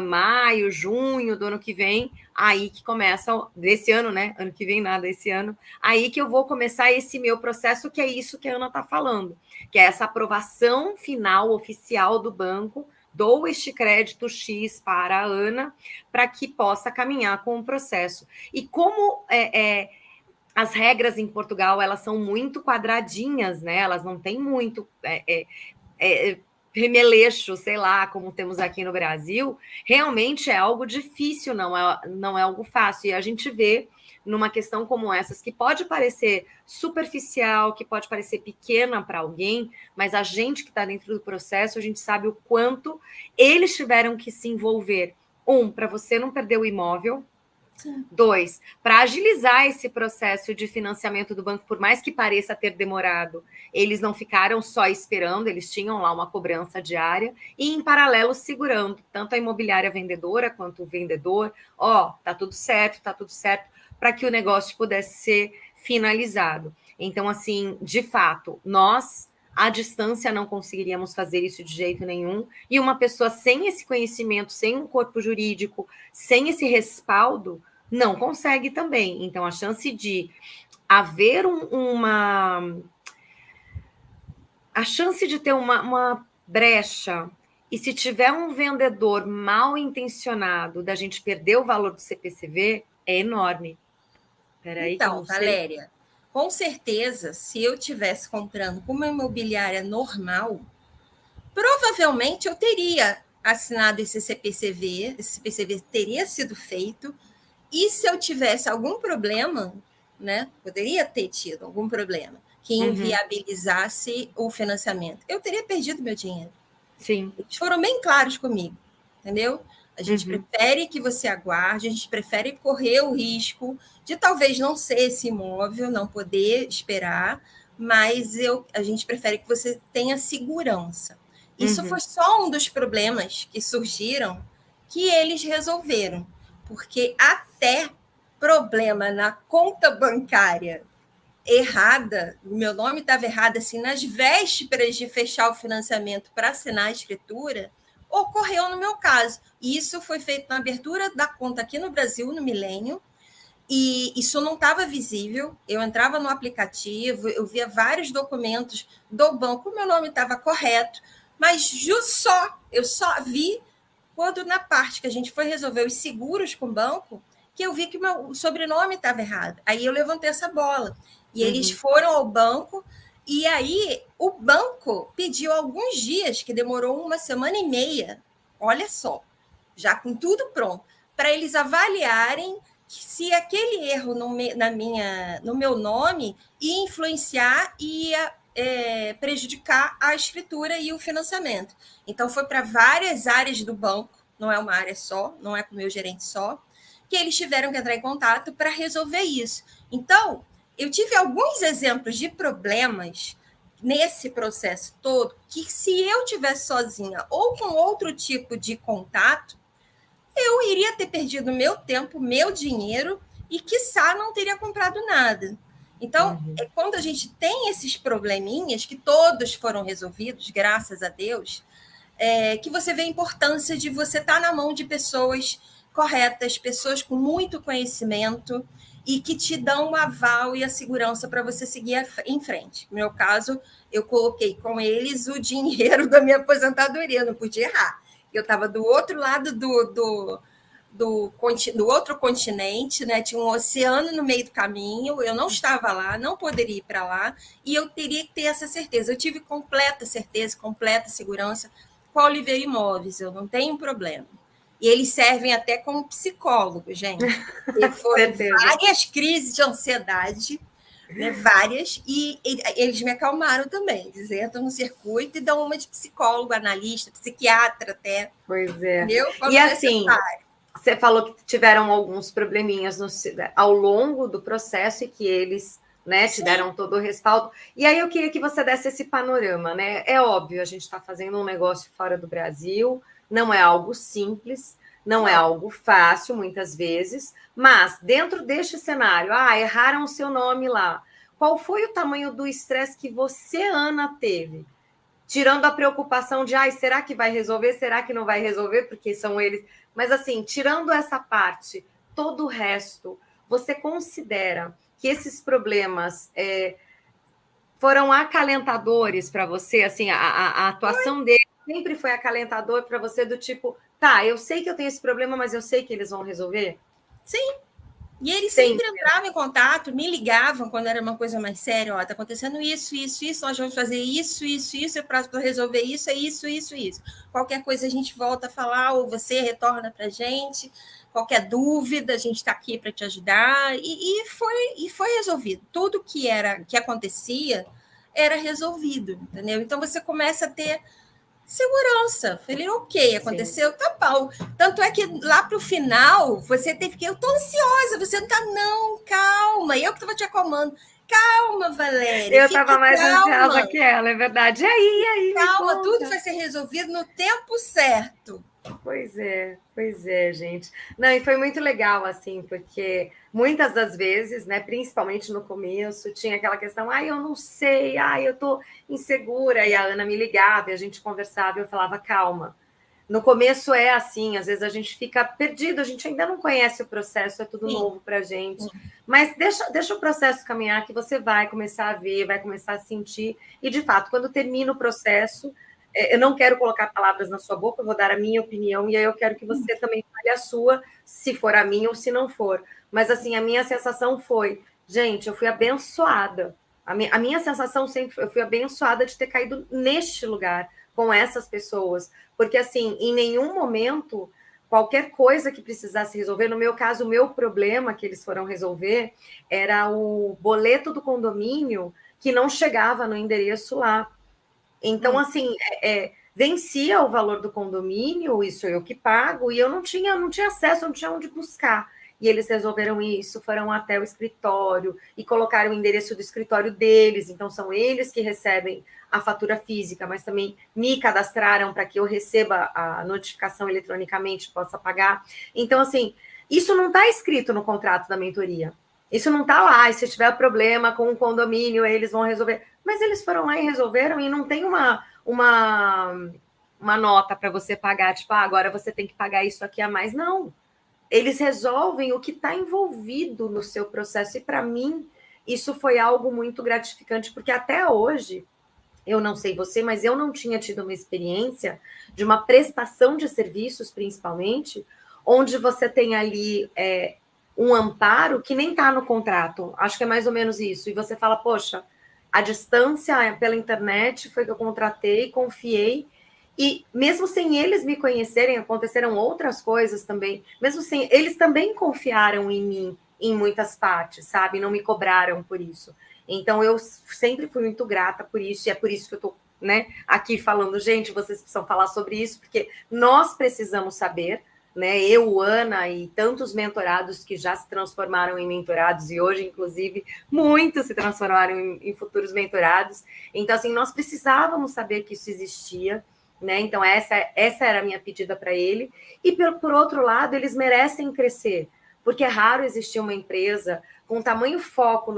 maio, junho do ano que vem, aí que começa, desse ano, né? Ano que vem nada, esse ano, aí que eu vou começar esse meu processo, que é isso que a Ana está falando, que é essa aprovação final oficial do banco, dou este crédito X para a Ana, para que possa caminhar com o processo. E como as regras em Portugal, elas são muito quadradinhas, né? Elas não têm muito remeleixo, sei lá, como temos aqui no Brasil. Realmente é algo difícil, não é algo fácil. E a gente vê numa questão como essas, que pode parecer superficial, que pode parecer pequena para alguém, mas a gente que está dentro do processo, a gente sabe o quanto eles tiveram que se envolver. Para você não perder o imóvel. 2, para agilizar esse processo de financiamento do banco, por mais que pareça ter demorado, eles não ficaram só esperando, eles tinham lá uma cobrança diária e, em paralelo, segurando tanto a imobiliária vendedora quanto o vendedor. Tá tudo certo, para que o negócio pudesse ser finalizado. Então, assim, de fato, nós, à distância, não conseguiríamos fazer isso de jeito nenhum. E uma pessoa sem esse conhecimento, sem um corpo jurídico, sem esse respaldo, não consegue também. Então, a chance de haver a chance de ter uma brecha, e se tiver um vendedor mal intencionado da gente perder o valor do CPCV, é enorme. Peraí, que eu não sei. Valéria, com certeza, se eu estivesse comprando com uma imobiliária normal, provavelmente eu teria assinado esse CPCV teria sido feito, e se eu tivesse algum problema, né, poderia ter tido algum problema que inviabilizasse o financiamento, eu teria perdido meu dinheiro. Sim. Eles foram bem claros comigo, entendeu? A gente prefere que você aguarde, a gente prefere correr o risco de talvez não ser esse imóvel, não poder esperar, mas a gente prefere que você tenha segurança. Isso foi só um dos problemas que surgiram que eles resolveram, porque até problema na conta bancária errada, o meu nome estava errado, assim, nas vésperas de fechar o financiamento para assinar a escritura, ocorreu no meu caso. E isso foi feito na abertura da conta aqui no Brasil, no Milênio, e isso não estava visível. Eu entrava no aplicativo, eu via vários documentos do banco, o meu nome estava correto, mas eu só vi quando na parte que a gente foi resolver os seguros com o banco, que eu vi que o meu sobrenome estava errado. Aí eu levantei essa bola. E eles foram ao banco, e aí o banco pediu alguns dias, que demorou 1 semana e meia, olha só, já com tudo pronto, para eles avaliarem se aquele erro no meu nome ia influenciar e ia prejudicar a escritura e o financiamento. Então, foi para várias áreas do banco, não é uma área só, não é com o meu gerente só, que eles tiveram que entrar em contato para resolver isso. Então, eu tive alguns exemplos de problemas nesse processo todo, que se eu tivesse sozinha ou com outro tipo de contato, eu iria ter perdido meu tempo, meu dinheiro e, quiçá, não teria comprado nada. Então, é quando a gente tem esses probleminhas, que todos foram resolvidos, graças a Deus, que você vê a importância de você estar na mão de pessoas corretas, pessoas com muito conhecimento e que te dão o aval e a segurança para você seguir em frente. No meu caso, eu coloquei com eles o dinheiro da minha aposentadoria, não podia errar. Eu estava do outro lado do outro continente, né? Tinha um oceano no meio do caminho, eu não estava lá, não poderia ir para lá, e eu teria que ter essa certeza. Eu tive completa certeza, completa segurança com a Oliveira Imóveis, eu não tenho problema. E eles servem até como psicólogo, gente. E foram várias crises de ansiedade, né, várias, e eles me acalmaram também. Eles entram no circuito e dão uma de psicólogo, analista, psiquiatra até. Pois é. Entendeu? E assim, você falou que tiveram alguns probleminhas ao longo do processo e que eles, né, te deram todo o respaldo. E aí eu queria que você desse esse panorama, né? É óbvio, a gente está fazendo um negócio fora do Brasil, não é algo simples, não é algo fácil, muitas vezes, mas dentro deste cenário, erraram o seu nome lá. Qual foi o tamanho do estresse que você, Ana, teve? Tirando a preocupação de, será que vai resolver? Será que não vai resolver? Porque são eles. Mas, assim, tirando essa parte, todo o resto, você considera que esses problemas foram acalentadores para você? Assim, a atuação deles sempre foi acalentador para você, do tipo, tá, eu sei que eu tenho esse problema, mas eu sei que eles vão resolver? Sim. E eles sempre entravam em contato, me ligavam quando era uma coisa mais séria, tá acontecendo isso, nós vamos fazer isso, para resolver isso, é isso. Qualquer coisa a gente volta a falar, ou você retorna para a gente, qualquer dúvida, a gente está aqui para te ajudar, e foi resolvido. Tudo que acontecia era resolvido, entendeu? Então você começa a ter segurança. Falei, ok, aconteceu, tá bom. Tanto é que lá para o final, você teve que... Eu tô ansiosa, você não tá, não, calma. Eu que estava te acalmando. Calma, Valéria. Eu estava mais ansiosa que ela, é verdade. E aí? Calma, tudo vai ser resolvido no tempo certo. Pois é, gente. Não, e foi muito legal, assim, porque muitas das vezes, né, principalmente no começo, tinha aquela questão, eu não sei, eu tô insegura, e a Ana me ligava, e a gente conversava, e eu falava, calma. No começo é assim, às vezes a gente fica perdido, a gente ainda não conhece o processo, é tudo novo pra gente. Mas deixa o processo caminhar, que você vai começar a ver, vai começar a sentir, e de fato, quando termina o processo, eu não quero colocar palavras na sua boca, eu vou dar a minha opinião, e aí eu quero que você também fale a sua, se for a minha ou se não for. Mas, assim, a minha sensação foi, gente, eu fui abençoada. A minha sensação sempre foi, eu fui abençoada de ter caído neste lugar, com essas pessoas. Porque, assim, em nenhum momento, qualquer coisa que precisasse resolver, no meu caso, o meu problema que eles foram resolver era o boleto do condomínio que não chegava no endereço lá. Então, assim, vencia o valor do condomínio, isso eu que pago, e eu não tinha acesso, não tinha onde buscar. E eles resolveram isso, foram até o escritório e colocaram o endereço do escritório deles. Então, são eles que recebem a fatura física, mas também me cadastraram para que eu receba a notificação eletronicamente, possa pagar. Então, assim, isso não está escrito no contrato da mentoria. Isso não está lá, e se tiver problema com o condomínio, eles vão resolver. Mas eles foram lá e resolveram, e não tem uma nota para você pagar, tipo, agora você tem que pagar isso aqui a mais. Não. Eles resolvem o que está envolvido no seu processo. E para mim, isso foi algo muito gratificante, porque até hoje, eu não sei você, mas eu não tinha tido uma experiência de uma prestação de serviços, principalmente, onde você tem ali um amparo que nem está no contrato. Acho que é mais ou menos isso. E você fala, poxa, a distância pela internet foi que eu contratei, confiei, e mesmo sem eles me conhecerem, aconteceram outras coisas também. Mesmo sem eles também confiaram em mim em muitas partes, sabe? Não me cobraram por isso. Então eu sempre fui muito grata por isso, e é por isso que eu tô, né, aqui falando, gente, vocês precisam falar sobre isso, porque nós precisamos saber, né? Eu, Ana e tantos mentorados que já se transformaram em mentorados, e hoje, inclusive, muitos se transformaram em futuros mentorados. Então, assim, nós precisávamos saber que isso existia. Né? Então, essa era a minha pedida para ele. E, por outro lado, eles merecem crescer, porque é raro existir uma empresa com tamanho foco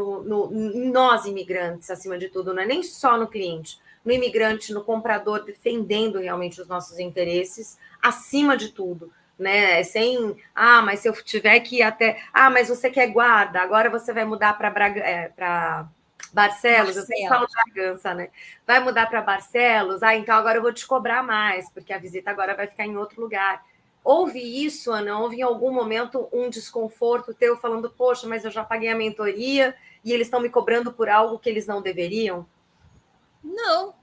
em nós, imigrantes, acima de tudo, não é nem só no cliente, no imigrante, no comprador, defendendo realmente os nossos interesses, acima de tudo. Né? Sem, mas se eu tiver que ir até... mas você quer guarda, agora você vai mudar para Barcelos, eu sempre falo Bragança, né? Vai mudar para Barcelos? Então agora eu vou te cobrar mais, porque a visita agora vai ficar em outro lugar. Houve isso, Ana? Houve em algum momento um desconforto teu falando, poxa, mas eu já paguei a mentoria e eles estão me cobrando por algo que eles não deveriam? Não,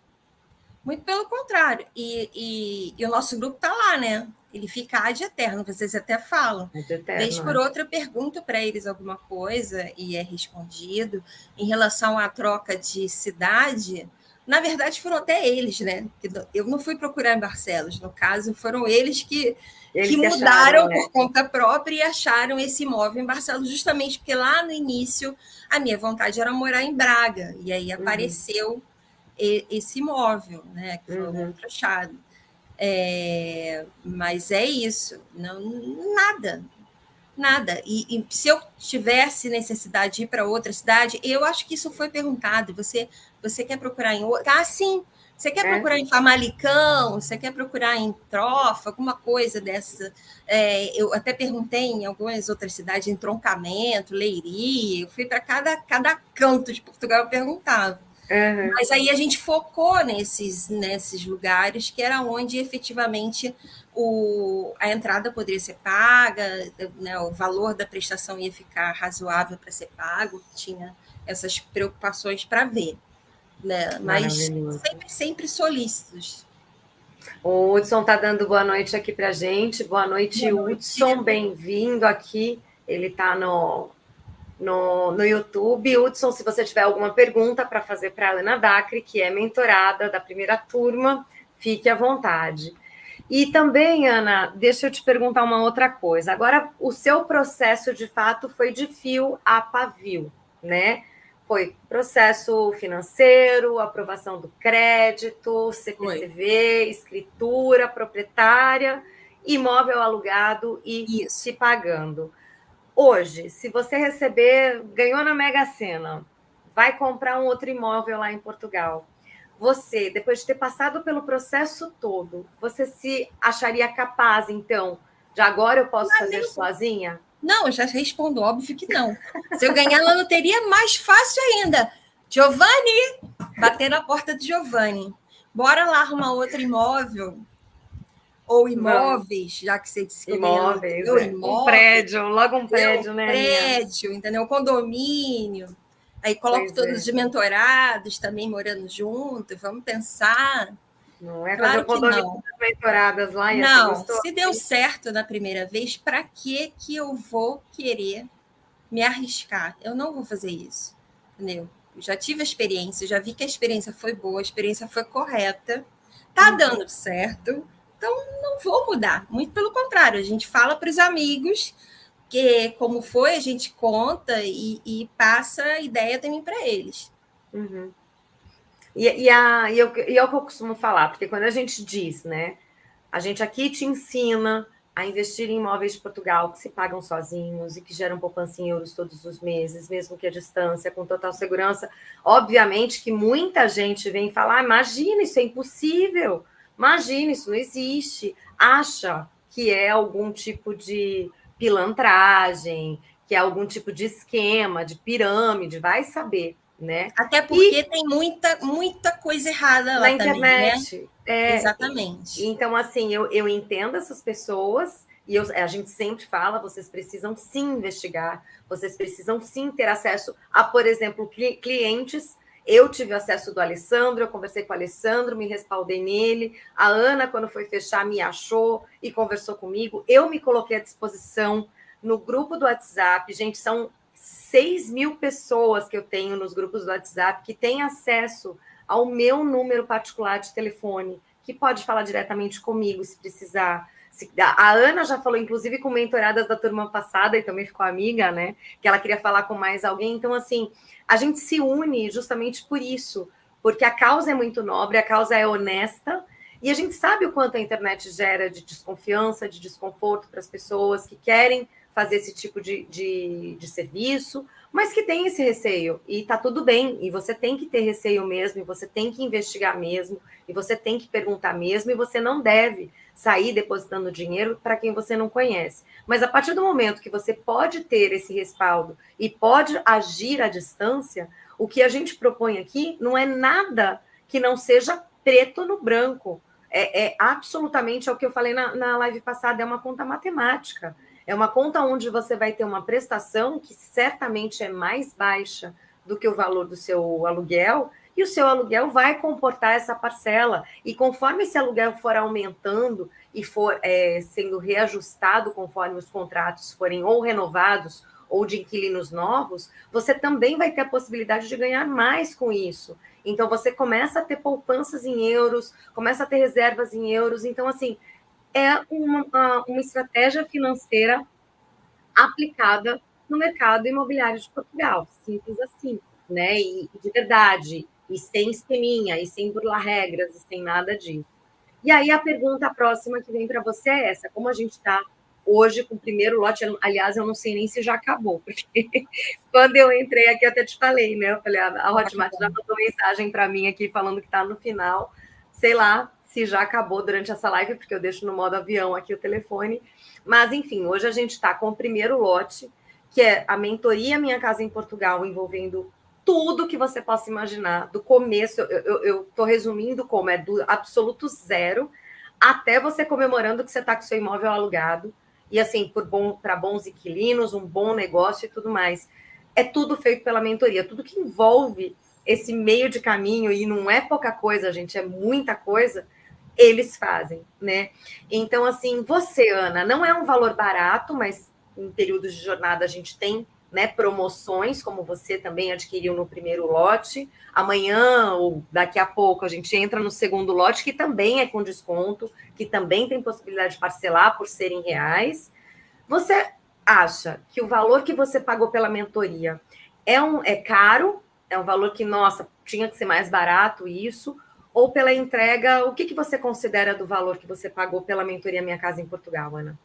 muito pelo contrário. E o nosso grupo está lá, né? Ele fica ad eterno, vocês até falam. Vez por outra, eu pergunto para eles alguma coisa e é respondido. Em relação à troca de cidade, na verdade, foram até eles, né? Eu não fui procurar em Barcelos, no caso, foram eles que mudaram por conta própria e acharam esse imóvel em Barcelos, justamente porque lá no início a minha vontade era morar em Braga, e aí apareceu esse imóvel, né? Que foi um outro achado. Mas é isso, não, nada. E se eu tivesse necessidade de ir para outra cidade, eu acho que isso foi perguntado. Você quer procurar em outra? Sim. Você quer procurar em Famalicão? Você quer procurar em Trofa? Alguma coisa dessa? Eu até perguntei em algumas outras cidades, em Troncamento, Leiria. Eu fui para cada canto de Portugal, eu perguntava. Mas aí a gente focou nesses lugares que era onde efetivamente a entrada poderia ser paga, né, o valor da prestação ia ficar razoável para ser pago, tinha essas preocupações para ver. Né? Mas sempre solícitos. O Hudson está dando boa noite aqui para a gente. Boa noite, Hudson. Bem-vindo aqui. Ele está no YouTube. Hudson, se você tiver alguma pergunta para fazer para a Ana Dacre, que é mentorada da primeira turma, fique à vontade. E também, Ana, deixa eu te perguntar uma outra coisa. Agora, o seu processo, de fato, foi de fio a pavio, né? Foi processo financeiro, aprovação do crédito, CPCV, escritura proprietária, imóvel alugado e se pagando. Hoje, se você receber, ganhou na Mega Sena, vai comprar um outro imóvel lá em Portugal. Você, depois de ter passado pelo processo todo, você se acharia capaz, então, de agora eu posso fazer sozinha? Não, eu já respondo, óbvio que não. Se eu ganhar na loteria, mais fácil ainda. Giovanni, bater na porta de Giovanni. Bora lá arrumar outro imóvel. Ou imóveis, já que você disse que imóveis, um prédio, logo um prédio, né? Prédio, entendeu? Um condomínio. Aí coloco todos os mentorados também morando junto. Vamos pensar. Não é fazer o condomínio das mentoradas lá? Não, se deu certo na primeira vez, para que eu vou querer me arriscar? Eu não vou fazer isso, entendeu? Eu já tive a experiência, já vi que a experiência foi boa, a experiência foi correta, tá dando certo, então não vou mudar. Muito pelo contrário, a gente fala para os amigos que como foi, a gente conta e passa a ideia também para eles. E é o que eu costumo falar, porque quando a gente diz, né? A gente aqui te ensina a investir em imóveis de Portugal que se pagam sozinhos e que geram poupança em euros todos os meses, mesmo que a distância, com total segurança. Obviamente que muita gente vem falar, imagina, isso é impossível, imagina, isso não existe, acha que é algum tipo de pilantragem, que é algum tipo de esquema, de pirâmide, vai saber, né? Até porque tem muita coisa errada Na lá também, né? internet. Exatamente. Então, assim, eu entendo essas pessoas e a gente sempre fala, vocês precisam sim investigar, vocês precisam sim ter acesso a, por exemplo, clientes. Eu tive acesso do Alessandro, eu conversei com o Alessandro, me respaldei nele. A Ana, quando foi fechar, me achou e conversou comigo. Eu me coloquei à disposição no grupo do WhatsApp. Gente, são 6.000 pessoas que eu tenho nos grupos do WhatsApp que têm acesso ao meu número particular de telefone, que pode falar diretamente comigo se precisar. A Ana já falou, inclusive, com mentoradas da turma passada e também ficou amiga, né? Que ela queria falar com mais alguém. Então, assim, a gente se une justamente por isso, porque a causa é muito nobre, a causa é honesta, e a gente sabe o quanto a internet gera de desconfiança, de desconforto para as pessoas que querem fazer esse tipo de serviço, mas que tem esse receio, e tá tudo bem, e você tem que ter receio mesmo, e você tem que investigar mesmo, e você tem que perguntar mesmo, e você não deve sair depositando dinheiro para quem você não conhece. Mas a partir do momento que você pode ter esse respaldo e pode agir à distância, o que a gente propõe aqui não é nada que não seja preto no branco. É absolutamente é o que eu falei na live passada, é uma conta matemática. É uma conta onde você vai ter uma prestação que certamente é mais baixa do que o valor do seu aluguel, e o seu aluguel vai comportar essa parcela. E conforme esse aluguel for aumentando e for sendo reajustado conforme os contratos forem ou renovados ou de inquilinos novos, você também vai ter a possibilidade de ganhar mais com isso. Então, você começa a ter poupanças em euros, começa a ter reservas em euros. Então, assim, é uma estratégia financeira aplicada no mercado imobiliário de Portugal, simples assim, né? E de verdade, e sem esqueminha, e sem burlar regras, e sem nada disso. E aí a pergunta próxima que vem para você é essa: como a gente está hoje com o primeiro lote? Aliás, eu não sei nem se já acabou, porque quando eu entrei aqui, eu até te falei, né? Eu falei, a Hotmart já mandou mensagem para mim aqui falando que está no final, sei lá se já acabou durante essa live, porque eu deixo no modo avião aqui o telefone. Mas, enfim, hoje a gente está com o primeiro lote, que é a mentoria Minha Casa em Portugal, envolvendo tudo que você possa imaginar, do começo, eu estou resumindo como é do absoluto zero até você comemorando que você está com seu imóvel alugado, e assim, para bons inquilinos, um bom negócio e tudo mais. É tudo feito pela mentoria, tudo que envolve esse meio de caminho, e não é pouca coisa, gente, é muita coisa, eles fazem, né? Então, assim, você, Ana, não é um valor barato, mas em períodos de jornada a gente tem, né, promoções, como você também adquiriu no primeiro lote. Amanhã ou daqui a pouco a gente entra no segundo lote, que também é com desconto, que também tem possibilidade de parcelar por serem reais. Você acha que o valor que você pagou pela mentoria é caro? É um valor que, nossa, tinha que ser mais barato isso? Ou pela entrega, o que você considera do valor que você pagou pela mentoria Minha Casa em Portugal, Ana?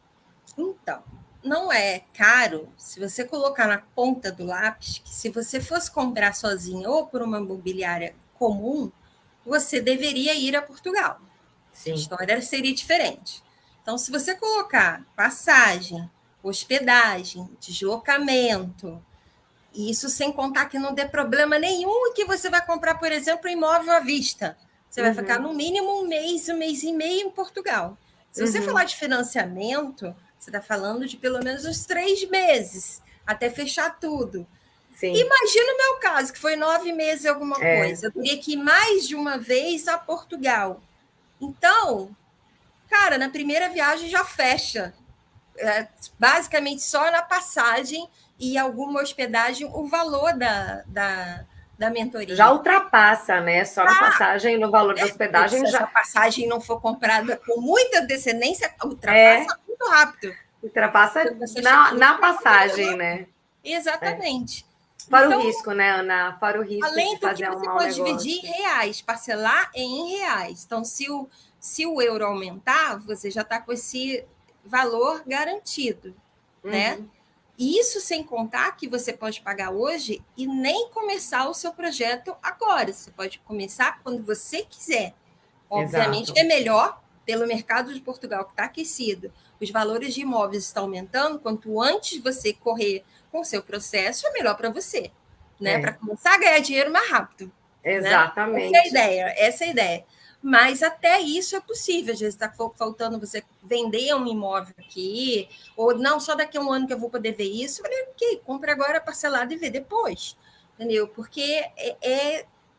Então, não é caro se você colocar na ponta do lápis que se você fosse comprar sozinho ou por uma imobiliária comum, você deveria ir a Portugal. Sim. A história seria diferente. Então, se você colocar passagem, hospedagem, deslocamento, isso sem contar que não dê problema nenhum e que você vai comprar, por exemplo, imóvel à vista. Você vai ficar no mínimo um mês e meio em Portugal. Se você falar de financiamento, você está falando de pelo menos uns 3 meses até fechar tudo. Sim. Imagina o meu caso, que foi 9 meses alguma coisa. Eu teria que ir mais de uma vez a Portugal. Então, cara, na primeira viagem já fecha. Basicamente só na passagem e alguma hospedagem o valor da mentoria. Já ultrapassa, né? Só na passagem, no valor da hospedagem. Se essa passagem não for comprada com muita descendência, ultrapassa muito rápido. Ultrapassa na passagem, né? Exatamente. Fora então, o risco, né, Ana? Fora o risco além de fazer do que você pode dividir em reais, parcelar em reais. Então, se o euro aumentar, você já está com esse valor garantido, né? Isso sem contar que você pode pagar hoje e nem começar o seu projeto agora. Você pode começar quando você quiser. Obviamente Exato. é melhor pelo mercado de Portugal, que está aquecido. Os valores de imóveis estão aumentando. Quanto antes você correr com o seu processo, é melhor para você, né? Para começar a ganhar dinheiro mais rápido. Exatamente. Né? Essa é a ideia. Mas até isso é possível. Às vezes está faltando você vender um imóvel aqui, ou não, só daqui a um ano que eu vou poder ver isso. Eu falei, ok, compre agora parcelado e vê depois. Entendeu? Porque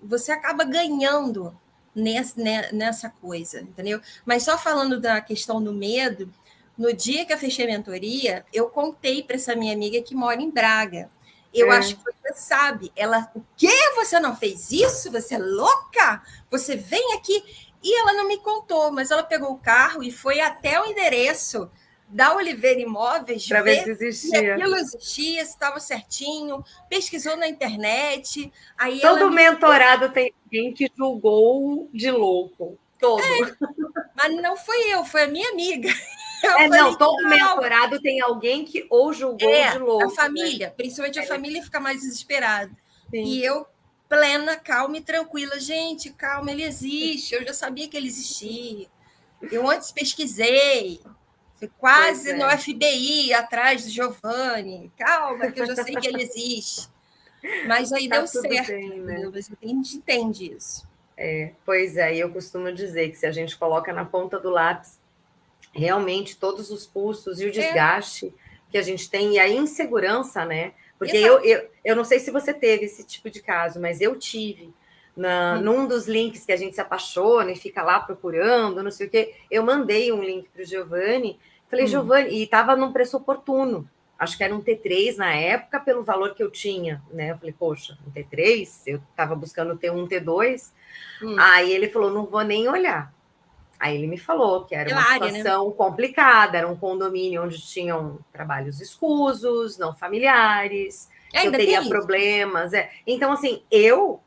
você acaba ganhando nessa coisa, entendeu? Mas só falando da questão do medo, no dia que eu fechei a mentoria, eu contei para essa minha amiga que mora em Braga. Eu acho que você sabe. Ela, o quê? Você não fez isso? Você é louca? Você vem aqui. E ela não me contou, mas ela pegou o carro e foi até o endereço da Oliveira Imóveis para ver se se existia. aquilo existia, se estava certinho, pesquisou na internet. Aí Todo mentorado tem alguém que julgou de louco. Todo. Mas não foi eu, foi a minha amiga. Todo mentorado tem alguém que ou julgou de louco. A família, né? Principalmente a família fica mais desesperada. Sim. E eu, plena, calma e tranquila. Gente, calma, ele existe. Eu já sabia que ele existia. Eu antes pesquisei. Fui quase no FBI, atrás do Giovanni. Calma, que eu já sei que ele existe. Mas aí deu certo. Bem, né? Você entende isso. Pois é, e eu costumo dizer que se a gente coloca na ponta do lápis realmente todos os custos e o desgaste que a gente tem e a insegurança, né? Porque eu não sei se você teve esse tipo de caso, mas eu tive. Num dos links que a gente se apaixona e fica lá procurando, não sei o quê, eu mandei um link para o Giovanni, falei, Giovanni, e estava num preço oportuno. Acho que era um T3 na época, pelo valor que eu tinha, né? Eu falei, poxa, um T3? Eu estava buscando T1, T2. Aí ele falou, não vou nem olhar. Aí ele me falou que era uma situação complicada, era um condomínio onde tinham trabalhos escusos, não familiares, que eu teria problemas. Então, assim, eu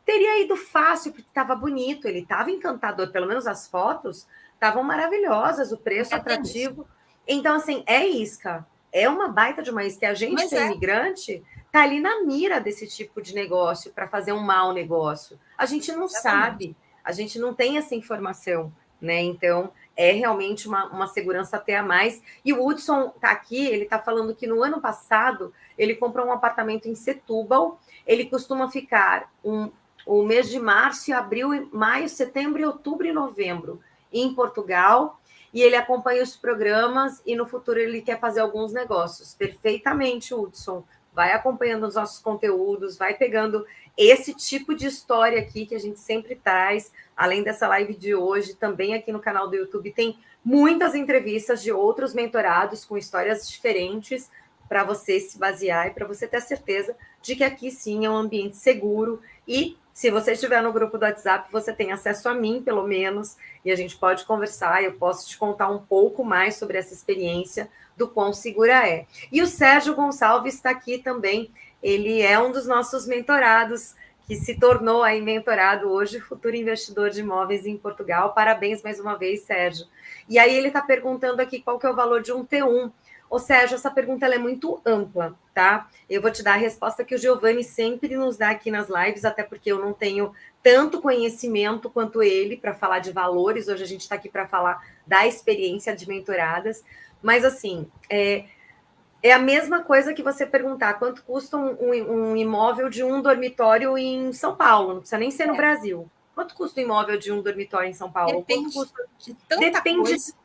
teria ido fácil, porque estava bonito, ele estava encantador, pelo menos as fotos estavam maravilhosas, o preço atrativo. Então, assim, é isca. É uma baita de uma isca. A gente, que é imigrante, está ali na mira desse tipo de negócio para fazer um mau negócio. A gente não sabe. A gente não tem essa informação, né? Então, é realmente uma segurança até a mais. E o Hudson está aqui, ele está falando que no ano passado ele comprou um apartamento em Setúbal. Ele costuma ficar o mês de março, abril, maio, setembro, outubro e novembro em Portugal. E ele acompanha os programas e no futuro ele quer fazer alguns negócios. Perfeitamente, Hudson. Vai acompanhando os nossos conteúdos, vai pegando esse tipo de história aqui que a gente sempre traz, além dessa live de hoje, também aqui no canal do YouTube tem muitas entrevistas de outros mentorados com histórias diferentes para você se basear e para você ter a certeza de que aqui sim é um ambiente seguro e se você estiver no grupo do WhatsApp, você tem acesso a mim, pelo menos, e a gente pode conversar, eu posso te contar um pouco mais sobre essa experiência do quão segura é. E o Sérgio Gonçalves está aqui também, ele é um dos nossos mentorados, que se tornou aí mentorado hoje, futuro investidor de imóveis em Portugal. Parabéns mais uma vez, Sérgio. E aí ele está perguntando aqui qual que é o valor de um T1. Ô, Sérgio, essa pergunta ela é muito ampla, tá? Eu vou te dar a resposta que o Giovanni sempre nos dá aqui nas lives, até porque eu não tenho tanto conhecimento quanto ele para falar de valores. Hoje a gente está aqui para falar da experiência de mentoradas. Mas, assim, é a mesma coisa que você perguntar quanto custa um imóvel de um dormitório em São Paulo, não precisa nem ser no Brasil. Quanto custa um imóvel de um dormitório em São Paulo? Depende de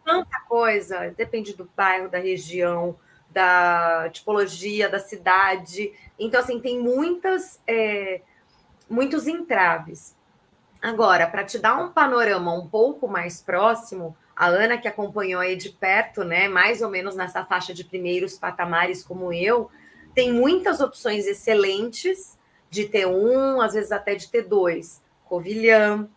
tanta coisa. Depende do bairro, da região, da tipologia, da cidade. Então, assim, tem muitos entraves. Agora, para te dar um panorama um pouco mais próximo, a Ana, que acompanhou aí de perto, né, mais ou menos nessa faixa de primeiros patamares como eu, tem muitas opções excelentes de T1, às vezes até de T2. Covilhã,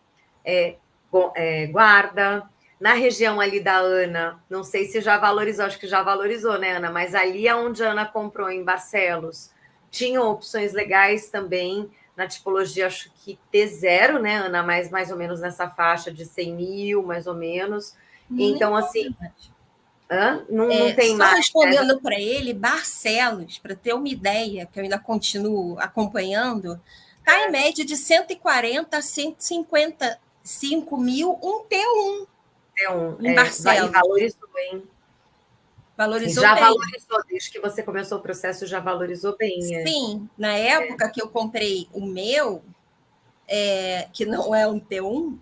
Guarda. Na região ali da Ana, não sei se já valorizou, acho que já valorizou, né, Ana? Mas ali onde a Ana comprou, em Barcelos, tinham opções legais também, na tipologia, acho que T0, né, Ana? Mais ou menos nessa faixa de 100 mil, mais ou menos. Então, assim, Não tem Só mais. respondendo para ele, Barcelos, para ter uma ideia, que eu ainda continuo acompanhando, está em média de 140 a 155 mil um T1 em E Barcelos. valorizou, hein? Valorizou Já bem. valorizou, desde que você começou o processo, já valorizou bem. Sim, na época que eu comprei o meu, que não é um T1,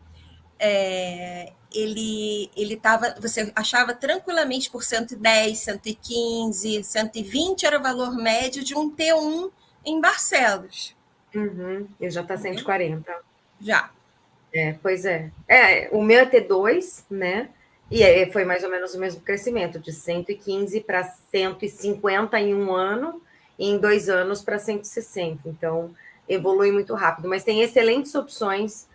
ele estava, você achava tranquilamente por 110, 115, 120 era o valor médio de um T1 em Barcelos. E já está 140. Já. Pois é. O meu é T2, né? E foi mais ou menos o mesmo crescimento, de 115 para 150 em um ano, e em 2 anos para 160. Então, evolui muito rápido. Mas tem excelentes opções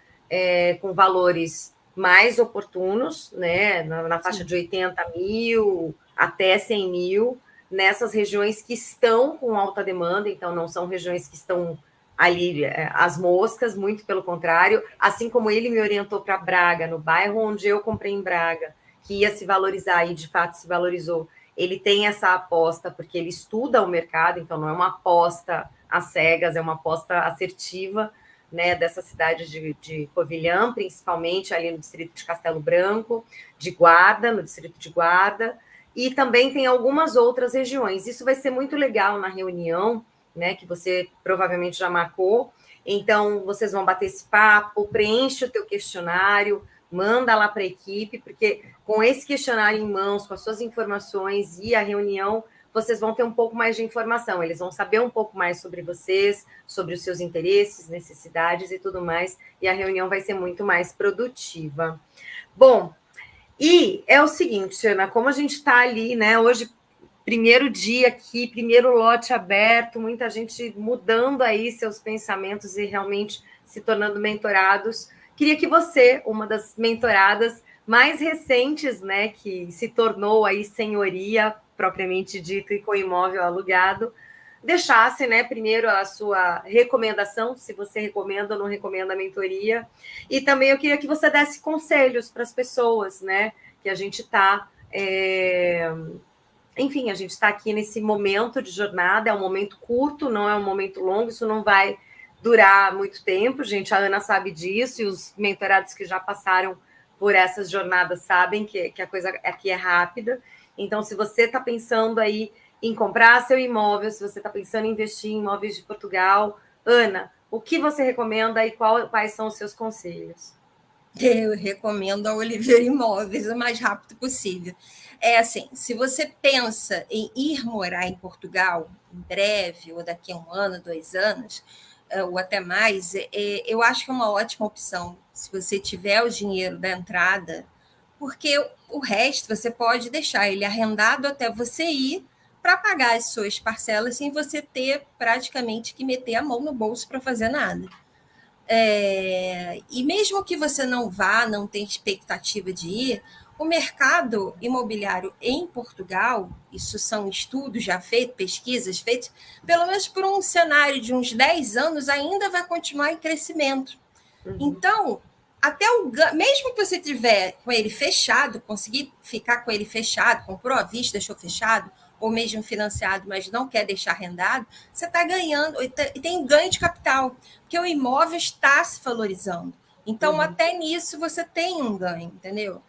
com valores mais oportunos, né? Na faixa de 80 mil até 100 mil, nessas regiões que estão com alta demanda. Então, não são regiões que estão ali as moscas, muito pelo contrário, assim como ele me orientou para Braga, no bairro onde eu comprei em Braga, que ia se valorizar e de fato se valorizou. Ele tem essa aposta porque ele estuda o mercado, então não é uma aposta às cegas, é uma aposta assertiva, né, dessa cidade de Covilhã, principalmente ali no distrito de Castelo Branco, de Guarda, no distrito de Guarda, e também tem algumas outras regiões. Isso vai ser muito legal na reunião, né, que você provavelmente já marcou. Então, vocês vão bater esse papo, preenche o teu questionário, manda lá para a equipe, porque com esse questionário em mãos, com as suas informações e a reunião, vocês vão ter um pouco mais de informação, eles vão saber um pouco mais sobre vocês, sobre os seus interesses, necessidades e tudo mais, e a reunião vai ser muito mais produtiva. Bom, e é o seguinte, Ana, como a gente está ali, né, hoje, primeiro dia aqui, primeiro lote aberto, muita gente mudando aí seus pensamentos e realmente se tornando mentorados. Queria que você, uma das mentoradas mais recentes, né, que se tornou aí senhoria, propriamente dito, e com imóvel alugado, deixasse, né, primeiro a sua recomendação, se você recomenda ou não recomenda a mentoria, e também eu queria que você desse conselhos para as pessoas, né, que a gente está... Enfim, a gente está aqui nesse momento de jornada, é um momento curto, não é um momento longo, isso não vai durar muito tempo, gente, a Ana sabe disso, e os mentorados que já passaram por essas jornadas sabem que a coisa aqui é rápida. Então, se você está pensando aí em comprar seu imóvel, se você está pensando em investir em imóveis de Portugal, Ana, o que você recomenda e quais são os seus conselhos? Eu recomendo a Oliveira Imóveis o mais rápido possível. É assim, se você pensa em ir morar em Portugal em breve, ou daqui a 1 ano, 2 anos, ou até mais, eu acho que é uma ótima opção, se você tiver o dinheiro da entrada, porque o resto você pode deixar ele arrendado até você ir para pagar as suas parcelas sem você ter praticamente que meter a mão no bolso para fazer nada. E mesmo que você não vá, não tenha expectativa de ir, o mercado imobiliário em Portugal, isso são estudos já feitos, pesquisas feitas, pelo menos por um cenário de uns 10 anos, ainda vai continuar em crescimento. Então, mesmo que você tiver com ele fechado, conseguir ficar com ele fechado, comprou à vista, deixou fechado, ou mesmo financiado, mas não quer deixar arrendado, você está ganhando, e tem ganho de capital, porque o imóvel está se valorizando. Então, até nisso você tem um ganho, entendeu?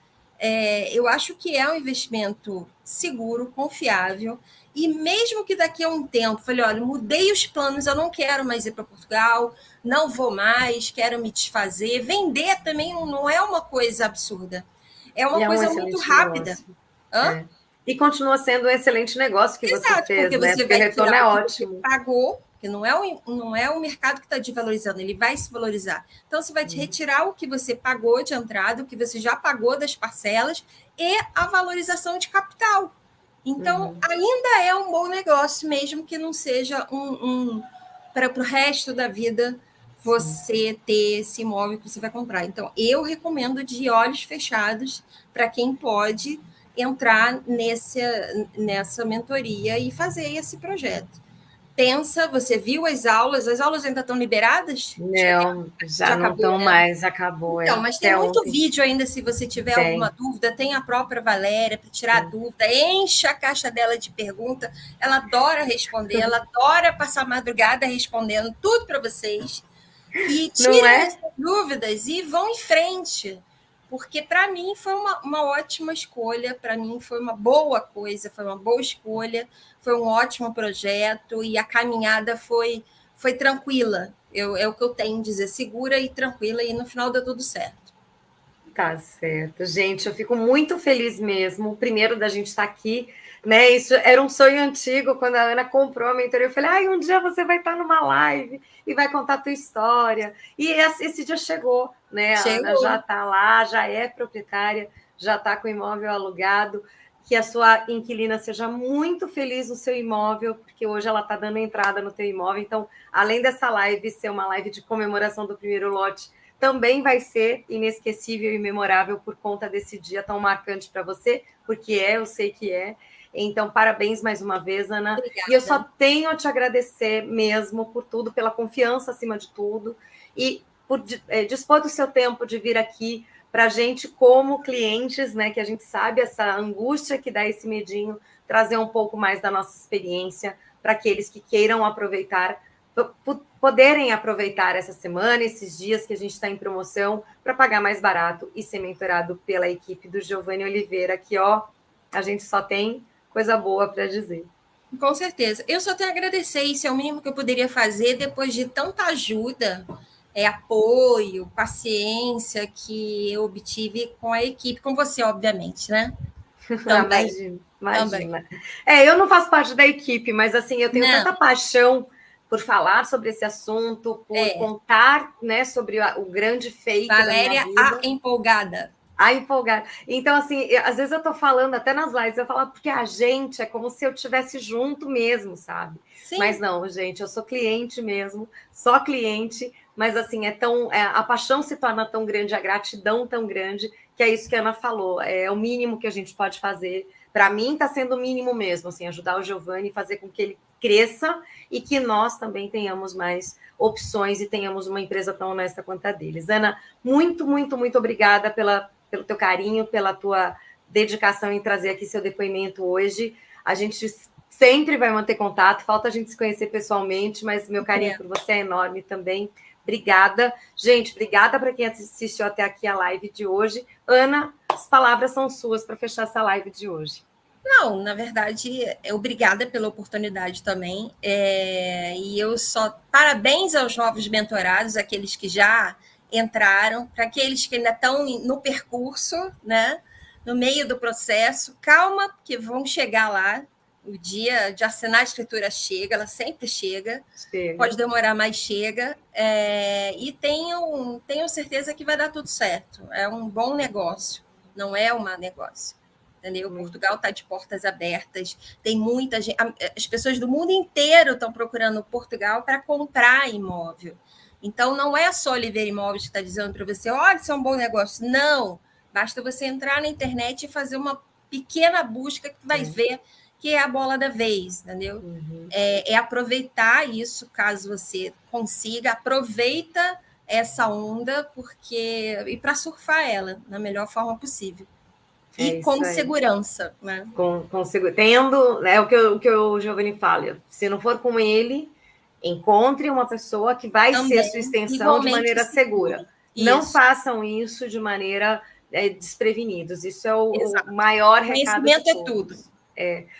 Eu acho que é um investimento seguro, confiável, e mesmo que daqui a um tempo, falei, olha, mudei os planos, eu não quero mais ir para Portugal, não vou mais, quero me desfazer. Vender também não é uma coisa absurda, é uma coisa muito rápida. E continua sendo um excelente negócio que você fez, porque né? Você porque vai o retorno é ótimo. Pagou, porque não é o mercado que está desvalorizando, ele vai se valorizar. Então, você vai te retirar o que você pagou de entrada, o que você já pagou das parcelas e a valorização de capital. Então, ainda é um bom negócio, mesmo que não seja para o resto da vida você ter esse imóvel que você vai comprar. Então, eu recomendo de olhos fechados para quem pode entrar nessa mentoria e fazer esse projeto. intensa. Você viu as aulas? As aulas ainda estão liberadas? Não, já não acabou, estão né? mais, acabou. Então, mas tem muito vídeo ainda, se você tiver alguma dúvida, tem a própria Valéria para tirar dúvida, enche a caixa dela de pergunta, ela adora responder, ela adora passar a madrugada respondendo tudo para vocês, e tirem essas dúvidas e vão em frente, porque para mim foi uma ótima escolha, para mim foi uma boa coisa, foi uma boa escolha, foi um ótimo projeto, e a caminhada foi tranquila. É o que eu tenho a dizer, segura e tranquila, e no final deu tudo certo. Tá certo. Gente, eu fico muito feliz mesmo, primeiro da gente estar aqui, né? Isso era um sonho antigo, quando a Ana comprou a mentoria, eu falei, um dia você vai estar numa live e vai contar a tua história. E esse dia chegou, né? A Ana já está lá, já é proprietária, já está com o imóvel alugado, que a sua inquilina seja muito feliz no seu imóvel, porque hoje ela está dando entrada no teu imóvel. Então, além dessa live ser uma live de comemoração do primeiro lote, também vai ser inesquecível e memorável por conta desse dia tão marcante para você, porque eu sei que é. Então, parabéns mais uma vez, Ana. Obrigada. E eu só tenho a te agradecer mesmo por tudo, pela confiança acima de tudo, e por dispor do seu tempo de vir aqui para a gente, como clientes, né, que a gente sabe essa angústia que dá esse medinho, trazer um pouco mais da nossa experiência para aqueles que queiram aproveitar, poderem aproveitar essa semana, esses dias que a gente está em promoção, para pagar mais barato e ser mentorado pela equipe do Giovanni Oliveira, que, a gente só tem coisa boa para dizer. Com certeza. Eu só tenho a agradecer, isso é o mínimo que eu poderia fazer depois de tanta ajuda, apoio, paciência que eu obtive com a equipe, com você, obviamente, né? Também. Imagina. Eu não faço parte da equipe, mas assim, eu tenho tanta paixão por falar sobre esse assunto, por contar, né, sobre o grande feito Valéria, da minha vida. A empolgada. A empolgada. Então, assim, às vezes eu estou falando até nas lives, eu falo porque a gente é como se eu estivesse junto mesmo, sabe? Sim. Mas não, gente, eu sou cliente mesmo, só cliente, mas assim, a paixão se torna tão grande, a gratidão tão grande, que é isso que a Ana falou, é o mínimo que a gente pode fazer. Para mim, está sendo o mínimo mesmo, assim, ajudar o Giovanni e fazer com que ele cresça e que nós também tenhamos mais opções e tenhamos uma empresa tão honesta quanto a deles. Ana, muito, muito, muito obrigada pelo teu carinho, pela tua dedicação em trazer aqui seu depoimento hoje. A gente sempre vai manter contato, falta a gente se conhecer pessoalmente, mas meu carinho por você é enorme também. Obrigada. Gente, obrigada para quem assistiu até aqui a live de hoje. Ana, as palavras são suas para fechar essa live de hoje. Não, na verdade, obrigada pela oportunidade também. E eu só parabéns aos novos mentorados, aqueles que já entraram, para aqueles que ainda estão no percurso, né? No meio do processo, calma, que vão chegar lá. O dia de assinar a escritura chega, ela sempre chega. Pode demorar, mas chega. E tenho certeza que vai dar tudo certo. É um bom negócio, não é um mau negócio. Entendeu? Portugal está de portas abertas, tem muita gente, as pessoas do mundo inteiro estão procurando Portugal para comprar imóvel. Então, não é só Oliveira Imóveis que está dizendo para você, olha, isso é um bom negócio. Não, basta você entrar na internet e fazer uma pequena busca que vai ver que é a bola da vez, entendeu? Uhum. É aproveitar isso, caso você consiga, aproveita essa onda e para surfar ela da melhor forma possível. E com segurança, né? Tendo, é o que o Giovanni fala, se não for com ele, encontre uma pessoa que vai também, ser a sua extensão de maneira segura. Não façam isso de maneira desprevenidos. Isso é o maior recado de todos. Conhecimento é tudo.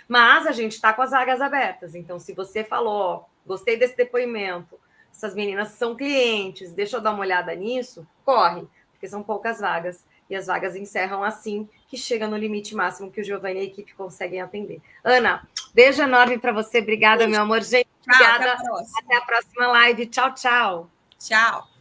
Mas a gente está com as vagas abertas. Então, se você falou, gostei desse depoimento, essas meninas são clientes, deixa eu dar uma olhada nisso, corre, porque são poucas vagas. E as vagas encerram assim que chega no limite máximo que o Giovanni e a equipe conseguem atender. Ana, beijo enorme para você. Obrigada, meu amor. Gente, obrigada. Até a próxima live. Tchau, tchau. Tchau.